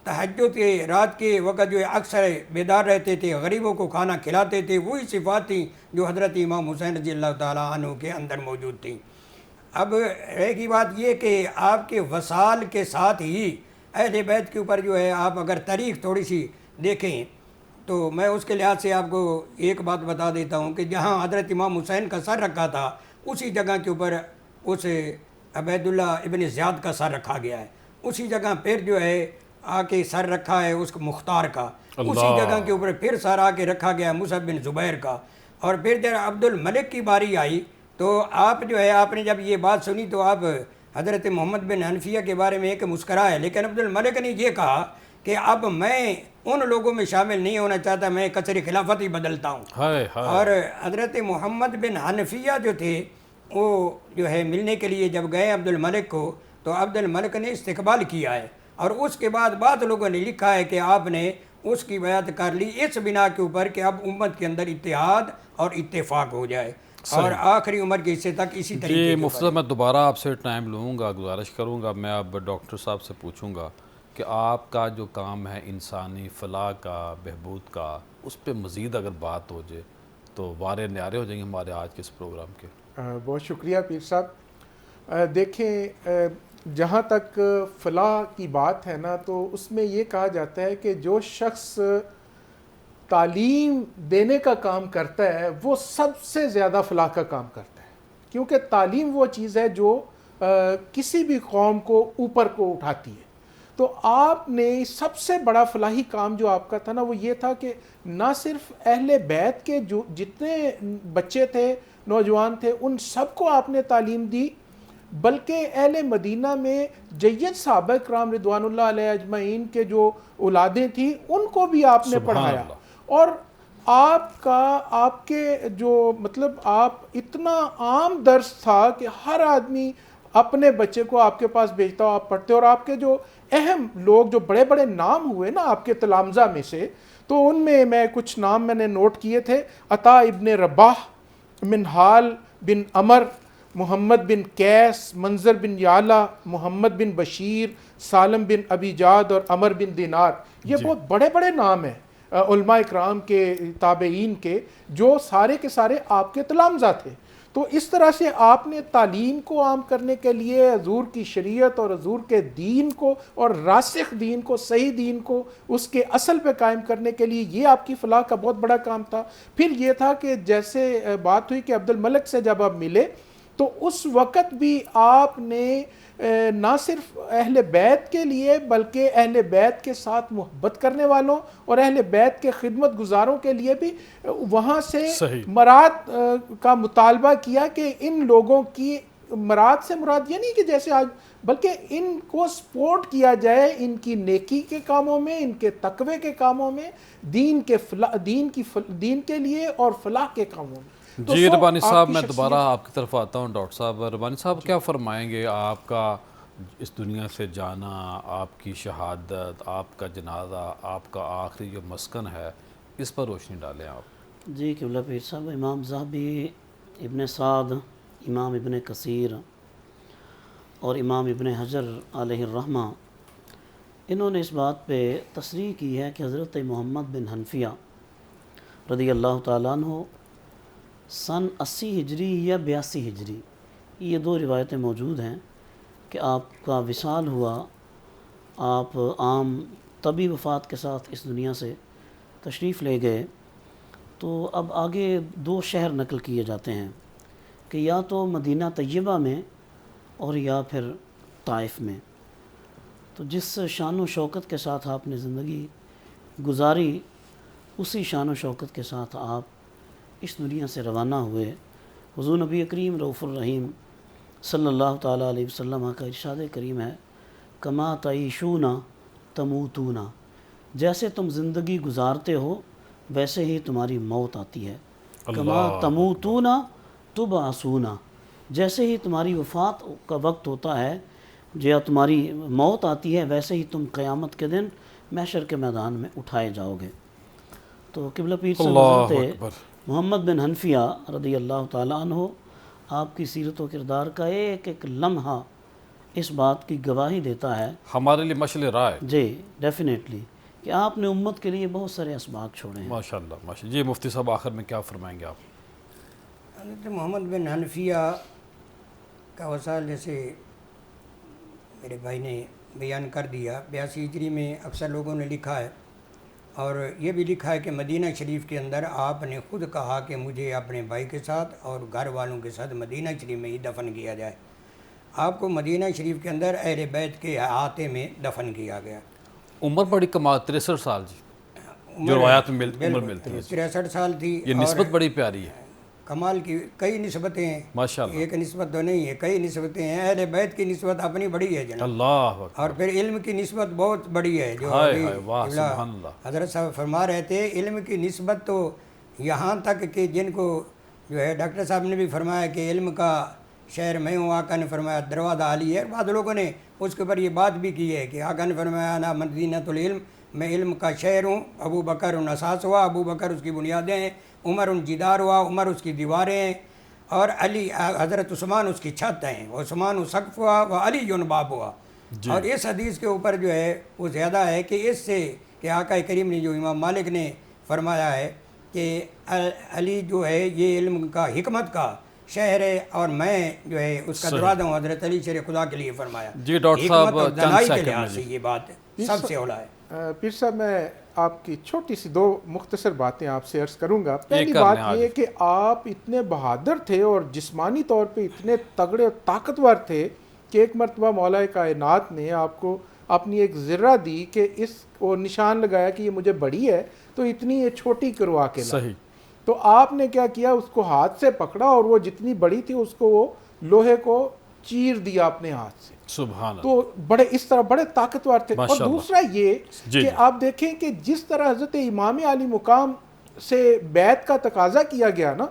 تہجد کے رات کے وقت جو ہے اکثر بیدار رہتے تھے، غریبوں کو کھانا کھلاتے تھے. وہی صفات تھیں جو حضرت امام حسین رضی اللہ تعالیٰ عنہ کے اندر موجود تھیں. اب رہے گی بات یہ کہ آپ کے وصال کے ساتھ ہی اہل بیت کے اوپر جو ہے آپ اگر تاریخ تھوڑی سی دیکھیں تو میں اس کے لحاظ سے آپ کو ایک بات بتا دیتا ہوں کہ جہاں حضرت امام حسین کا سر رکھا تھا اسی جگہ کے اوپر اس عبید اللہ ابن زیاد کا سر رکھا گیا ہے. اسی جگہ پھر جو ہے آ کے سر رکھا ہے اس مختار کا، اسی جگہ کے اوپر پھر سر آ کے رکھا گیا ہے مصعب بن زبیر کا. اور پھر جب عبد الملک کی باری آئی تو آپ جو ہے آپ نے جب یہ بات سنی تو آپ حضرت محمد بن حنفیہ کے بارے میں ایک مسکرائے، لیکن عبد الملک نے یہ کہا کہ اب میں ان لوگوں میں شامل نہیں ہونا چاہتا، میں کثر خلافت ہی بدلتا ہوں. اور حضرت محمد بن حنفیہ جو تھے وہ جو ہے ملنے کے لیے جب گئے عبد الملک کو تو عبد الملک نے استقبال کیا ہے، اور اس کے بعد بعض لوگوں نے لکھا ہے کہ آپ نے اس کی بیعت کر لی اس بنا کے اوپر کہ اب امت کے اندر اتحاد اور اتفاق ہو جائے، اور آخری عمر کے حصے تک اسی طریقے جی مفتی صاحب، میں دوبارہ آپ سے ٹائم لوں گا، گزارش کروں گا. میں اب ڈاکٹر صاحب سے پوچھوں گا کہ آپ کا جو کام ہے انسانی فلاح کا، بہبود کا، اس پہ مزید اگر بات ہو جائے تو وارے نیارے ہو جائیں گے ہمارے آج کے اس پروگرام کے. بہت شکریہ پیر صاحب. دیکھیں جہاں تک فلاح کی بات ہے نا تو اس میں یہ کہا جاتا ہے کہ جو شخص تعلیم دینے کا کام کرتا ہے وہ سب سے زیادہ فلاح کا کام کرتا ہے، کیونکہ تعلیم وہ چیز ہے جو کسی بھی قوم کو اوپر کو اٹھاتی ہے. تو آپ نے سب سے بڑا فلاحی کام جو آپ کا تھا نا وہ یہ تھا کہ نہ صرف اہل بیت کے جو جتنے بچے تھے، نوجوان تھے، ان سب کو آپ نے تعلیم دی، بلکہ اہل مدینہ میں جید صحابہ کرام رضوان اللہ علیہ اجمعین کے جو اولادیں تھیں ان کو بھی آپ نے سبحان پڑھایا. اللہ. اور آپ کے جو مطلب آپ اتنا عام درس تھا کہ ہر آدمی اپنے بچے کو آپ کے پاس بھیجتا ہو، آپ پڑھتے. اور آپ کے جو اہم لوگ جو بڑے بڑے نام ہوئے نا آپ کے تلامذہ میں سے، تو ان میں کچھ نام میں نے نوٹ کیے تھے. عطا ابن رباح، منہال بن عمر، محمد بن قیس، منظر بن یعلا، محمد بن بشیر، سالم بن ابی جاد اور عمر بن دینار. یہ بہت بڑے بڑے نام ہیں علماء اکرام کے، تابعین کے، جو سارے کے سارے آپ کے تلامذہ تھے. تو اس طرح سے آپ نے تعلیم کو عام کرنے کے لیے حضور کی شریعت اور حضور کے دین کو اور راسخ دین کو، صحیح دین کو اس کے اصل پہ قائم کرنے کے لیے یہ آپ کی فلاح کا بہت بڑا کام تھا. پھر یہ تھا کہ جیسے بات ہوئی کہ عبد الملک سے جب آپ ملے تو اس وقت بھی آپ نے نہ صرف اہل بیت کے لیے بلکہ اہل بیت کے ساتھ محبت کرنے والوں اور اہل بیت کے خدمت گزاروں کے لیے بھی وہاں سے مراد کا مطالبہ کیا کہ ان لوگوں کی مراد سے مراد یہ نہیں کہ جیسے آج، بلکہ ان کو سپورٹ کیا جائے ان کی نیکی کے کاموں میں، ان کے تقوی کے کاموں میں، دین کے لیے اور فلاح کے کاموں میں. جی ربانی صاحب، میں دوبارہ آپ کی طرف آتا ہوں. ڈاکٹر صاحب، ربانی صاحب کیا فرمائیں گے؟ آپ کا اس دنیا سے جانا، آپ کی شہادت، آپ کا جنازہ، آپ کا آخری جو مسکن ہے، اس پر روشنی ڈالیں آپ. جی قبلہ پیر صاحب، امام ذہبی، ابن سعد، امام ابن کثیر اور امام ابن حجر علیہ الرحمہ، انہوں نے اس بات پہ تصریح کی ہے کہ حضرت محمد بن حنفیہ رضی اللہ تعالیٰ عنہ سن 80 ہجری یا 82 ہجری، یہ دو روایتیں موجود ہیں کہ آپ کا وصال ہوا. آپ عام طبی وفات کے ساتھ اس دنیا سے تشریف لے گئے. تو اب آگے دو شہر نقل کیے جاتے ہیں کہ یا تو مدینہ طیبہ میں اور یا پھر طائف میں. تو جس شان و شوکت کے ساتھ آپ نے زندگی گزاری، اسی شان و شوکت کے ساتھ آپ اس دنیا سے روانہ ہوئے. حضور نبی کریم رؤوف الرحیم صلی اللہ تعالیٰ علیہ وسلم کا ارشاد کریم ہے، کما تعیشون تموتون، جیسے تم زندگی گزارتے ہو ویسے ہی تمہاری موت آتی ہے. کما تموتون تبعثون، جیسے ہی تمہاری وفات کا وقت ہوتا ہے، یا تمہاری موت آتی ہے، ویسے ہی تم قیامت کے دن محشر کے میدان میں اٹھائے جاؤ گے. تو قبلہ پیر صاحب حضرت محمد بن حنفیہ رضی اللہ تعالیٰ عنہ، آپ کی سیرت و کردار کا ایک ایک لمحہ اس بات کی گواہی دیتا ہے، ہمارے لیے مشعل راہ ہے. جی ڈیفینیٹلی، کہ آپ نے امت کے لیے بہت سارے اسباق چھوڑے ہیں. ماشاءاللہ ماشاءاللہ. جی مفتی صاحب، آخر میں کیا فرمائیں گے آپ؟ حضرت محمد بن حنفیہ کا وصال جیسے میرے بھائی نے بیان کر دیا، 82 ہجری میں اکثر لوگوں نے لکھا ہے، اور یہ بھی لکھا ہے کہ مدینہ شریف کے اندر آپ نے خود کہا کہ مجھے اپنے بھائی کے ساتھ اور گھر والوں کے ساتھ مدینہ شریف میں ہی دفن کیا جائے. آپ کو مدینہ شریف کے اندر اہل بیت کے احاطے میں دفن کیا گیا. عمر بڑی کمال، 63 سال جی، جو روایات میں عمر ملتی ہے. 63 سال تھی. یہ نسبت بڑی پیاری ہے. کمال کی کئی نسبتیں ہیں ماشاءاللہ. ایک نسبت تو نہیں ہے، کئی نسبتیں ہیں. اہل بیت کی نسبت اپنی بڑی ہے جناب. اللہ اکبر. اور پھر علم کی نسبت بہت بڑی ہے، جو واہ سبحان اللہ. حضرت صاحب فرما رہے تھے علم کی نسبت تو یہاں تک کہ جن کو جو ہے ڈاکٹر صاحب نے بھی فرمایا کہ علم کا شہر میں ہوں، آقا نے فرمایا دروازہ علی ہے. بعض لوگوں نے اس کے اوپر یہ بات بھی کی ہے کہ آقا نے فرمایا نا مدینۃ العلم، میں علم کا شہر ہوں. ابو بکر ان اساس ہوا، ابو بکر اس کی بنیادیں ہیں. عمر ان جدار ہوا، عمر اس کی دیواریں ہیں. اور علی حضرت عثمان اس کی چھت ہیں. عثمان و سقف ہوا وہ علی یون باب ہوا. اور اس حدیث کے اوپر جو ہے وہ زیادہ ہے کہ اس سے کہ آقا کریم نے جو امام مالک نے فرمایا ہے کہ علی جو ہے یہ علم کا حکمت کا شہر ہے، اور میں جو ہے اس کا دروازہ ہوں. حضرت علی شیر خدا کے لیے فرمایا. جی ڈاکٹر صاحب، دنائی کے لحاظ سے یہ بات سب سے اولا ہے. پیر صاحب، میں آپ کی چھوٹی سی دو مختصر باتیں آپ سے عرض کروں گا. پہلی بات یہ ہے کہ آپ اتنے بہادر تھے اور جسمانی طور پہ اتنے تگڑے اور طاقتور تھے کہ ایک مرتبہ مولا کائنات نے آپ کو اپنی ایک ذرہ دی کہ اس کو نشان لگایا کہ یہ مجھے بڑی ہے تو اتنی یہ چھوٹی کروا کے لا. تو آپ نے کیا کیا، اس کو ہاتھ سے پکڑا اور وہ جتنی بڑی تھی اس کو وہ لوہے کو چیر دیا اپنے ہاتھ سے. سبحان اللہ. تو بڑے اس طرح بڑے طاقتور تھے. اور ماشاء اللہ. دوسرا یہ جی کہ آپ دیکھیں کہ جس طرح حضرت امام علی مقام سے بیعت کا تقاضا کیا گیا نا,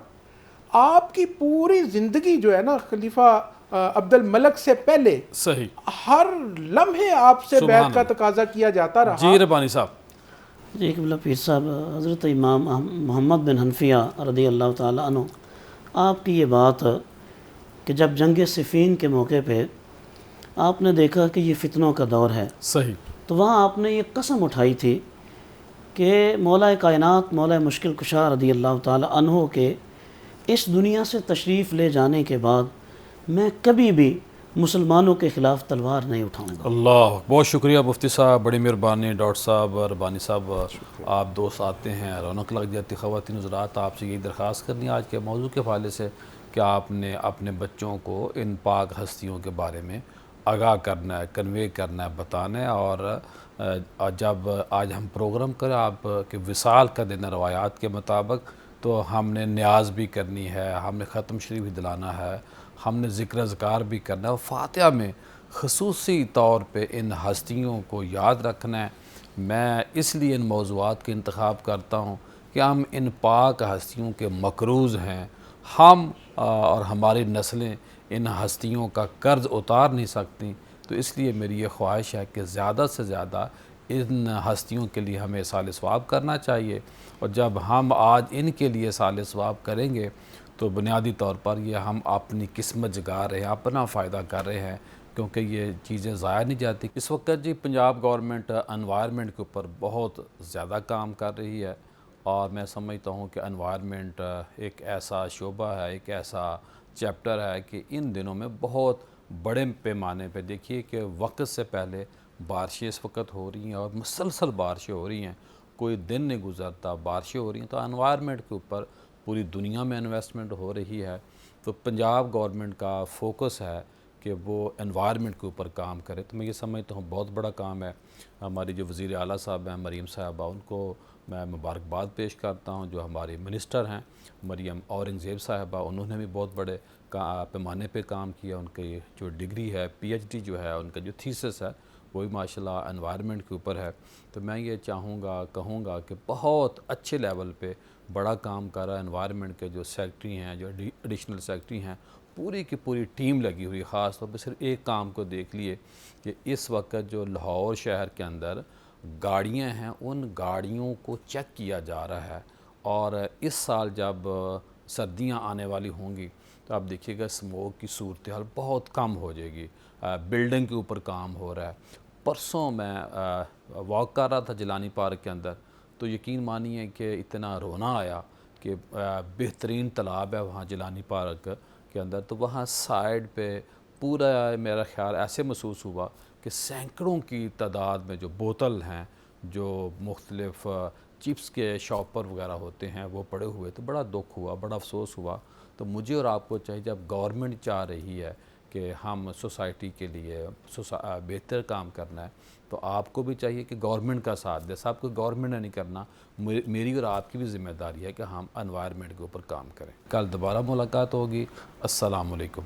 آپ کی پوری زندگی جو ہے نا خلیفہ عبد الملک سے پہلے صحیح ہر لمحے آپ سے سبحان بیعت کا اللہ. تقاضا کیا جاتا رہا. جی ربانی صاحب. جی قبلہ پیر صاحب, حضرت امام محمد بن حنفیہ رضی اللہ تعالیٰ عنہ, آپ کی یہ بات کہ جب جنگ صفین کے موقع پہ آپ نے دیکھا کہ یہ فتنوں کا دور ہے, صحیح. تو وہاں آپ نے یہ قسم اٹھائی تھی کہ مولا کائنات مولا مشکل کشا رضی اللہ تعالیٰ عنہ کے اس دنیا سے تشریف لے جانے کے بعد میں کبھی بھی مسلمانوں کے خلاف تلوار نہیں اٹھاؤں گا. اللہ, بہت شکریہ مفتی صاحب, بڑی مہربانی. ڈاکٹر صاحب, ربانی صاحب, آپ دوست آتے ہیں, رونق لگ جاتی. خواتین حضرات, آپ سے یہی درخواست کرنی ہے آج کے موضوع کے حوالے سے کہ آپ نے اپنے بچوں کو ان پاک ہستیوں کے بارے میں آگاہ کرنا ہے, کنوے کرنا ہے, بتانا ہے. اور جب آج ہم پروگرام کریں آپ کے وصال کا دن روایات کے مطابق, تو ہم نے نیاز بھی کرنی ہے, ہم نے ختم شریف بھی دلانا ہے, ہم نے ذکر اذکار بھی کرنا ہے, اور فاتحہ میں خصوصی طور پہ ان ہستیوں کو یاد رکھنا ہے. میں اس لیے ان موضوعات کا انتخاب کرتا ہوں کہ ہم ان پاک ہستیوں کے مقروض ہیں. ہم اور ہماری نسلیں ان ہستیوں کا قرض اتار نہیں سکتی. تو اس لیے میری یہ خواہش ہے کہ زیادہ سے زیادہ ان ہستیوں کے لیے ہمیں اصال ثواب کرنا چاہیے. اور جب ہم آج ان کے لیے اصال ثواب کریں گے تو بنیادی طور پر یہ ہم اپنی قسمت جگا رہے ہیں, اپنا فائدہ کر رہے ہیں, کیونکہ یہ چیزیں ضائع نہیں جاتی. اس وقت جی پنجاب گورنمنٹ انوائرمنٹ کے اوپر بہت زیادہ کام کر رہی ہے, اور میں سمجھتا ہوں کہ انوائرمنٹ ایک ایسا شعبہ ہے, ایک ایسا چیپٹر ہے کہ ان دنوں میں بہت بڑے پیمانے پہ دیکھیے کہ وقت سے پہلے بارشیں اس وقت ہو رہی ہیں, اور مسلسل بارشیں ہو رہی ہیں, کوئی دن نہیں گزرتا بارشیں ہو رہی ہیں. تو انوائرمنٹ کے اوپر پوری دنیا میں انویسٹمنٹ ہو رہی ہے. تو پنجاب گورنمنٹ کا فوکس ہے کہ وہ انوائرمنٹ کے اوپر کام کرے. تو میں یہ سمجھتا ہوں بہت بڑا کام ہے. ہماری جو وزیر اعلیٰ صاحب ہیں مریم صاحبہ, ان کو میں مبارکباد پیش کرتا ہوں. جو ہماری منسٹر ہیں مریم اورنگزیب صاحبہ, انہوں نے بھی بہت بڑے پیمانے پہ کام کیا. ان کی جو ڈگری ہے, پی ایچ ڈی جو ہے, ان کا جو تھیسس ہے, وہ بھی ماشاءاللہ انوائرمنٹ کے اوپر ہے. تو میں یہ کہوں گا کہ بہت اچھے لیول پہ بڑا کام کر رہا ہے. انوائرمنٹ کے جو سیکٹری ہیں, جو ایڈیشنل سیکٹری ہیں, پوری کی پوری ٹیم لگی ہوئی. خاص طور پہ صرف ایک کام کو دیکھ لیے کہ اس وقت جو لاہور شہر کے اندر گاڑیاں ہیں, ان گاڑیوں کو چیک کیا جا رہا ہے. اور اس سال جب سردیاں آنے والی ہوں گی تو آپ دیکھیے گا اسموک کی صورتحال بہت کم ہو جائے گی. بلڈنگ کے اوپر کام ہو رہا ہے. پرسوں میں واک کر رہا تھا جیلانی پارک کے اندر, تو یقین مانیے کہ اتنا رونا آیا کہ بہترین تالاب ہے وہاں جیلانی پارک کے اندر. تو وہاں سائیڈ پہ پورا میرا خیال ایسے محسوس ہوا کہ سینکڑوں کی تعداد میں جو بوتل ہیں, جو مختلف چپس کے شاپر وغیرہ ہوتے ہیں, وہ پڑے ہوئے. تو بڑا دکھ ہوا, بڑا افسوس ہوا. تو مجھے اور آپ کو چاہیے, جب گورنمنٹ چاہ رہی ہے کہ ہم سوسائٹی کے لیے بہتر کام کرنا ہے, تو آپ کو بھی چاہیے کہ گورنمنٹ کا ساتھ دے. سب کو گورنمنٹ نے نہیں کرنا, میری اور آپ کی بھی ذمہ داری ہے کہ ہم انوائرمنٹ کے اوپر کام کریں. کل دوبارہ ملاقات ہوگی. السلام علیکم.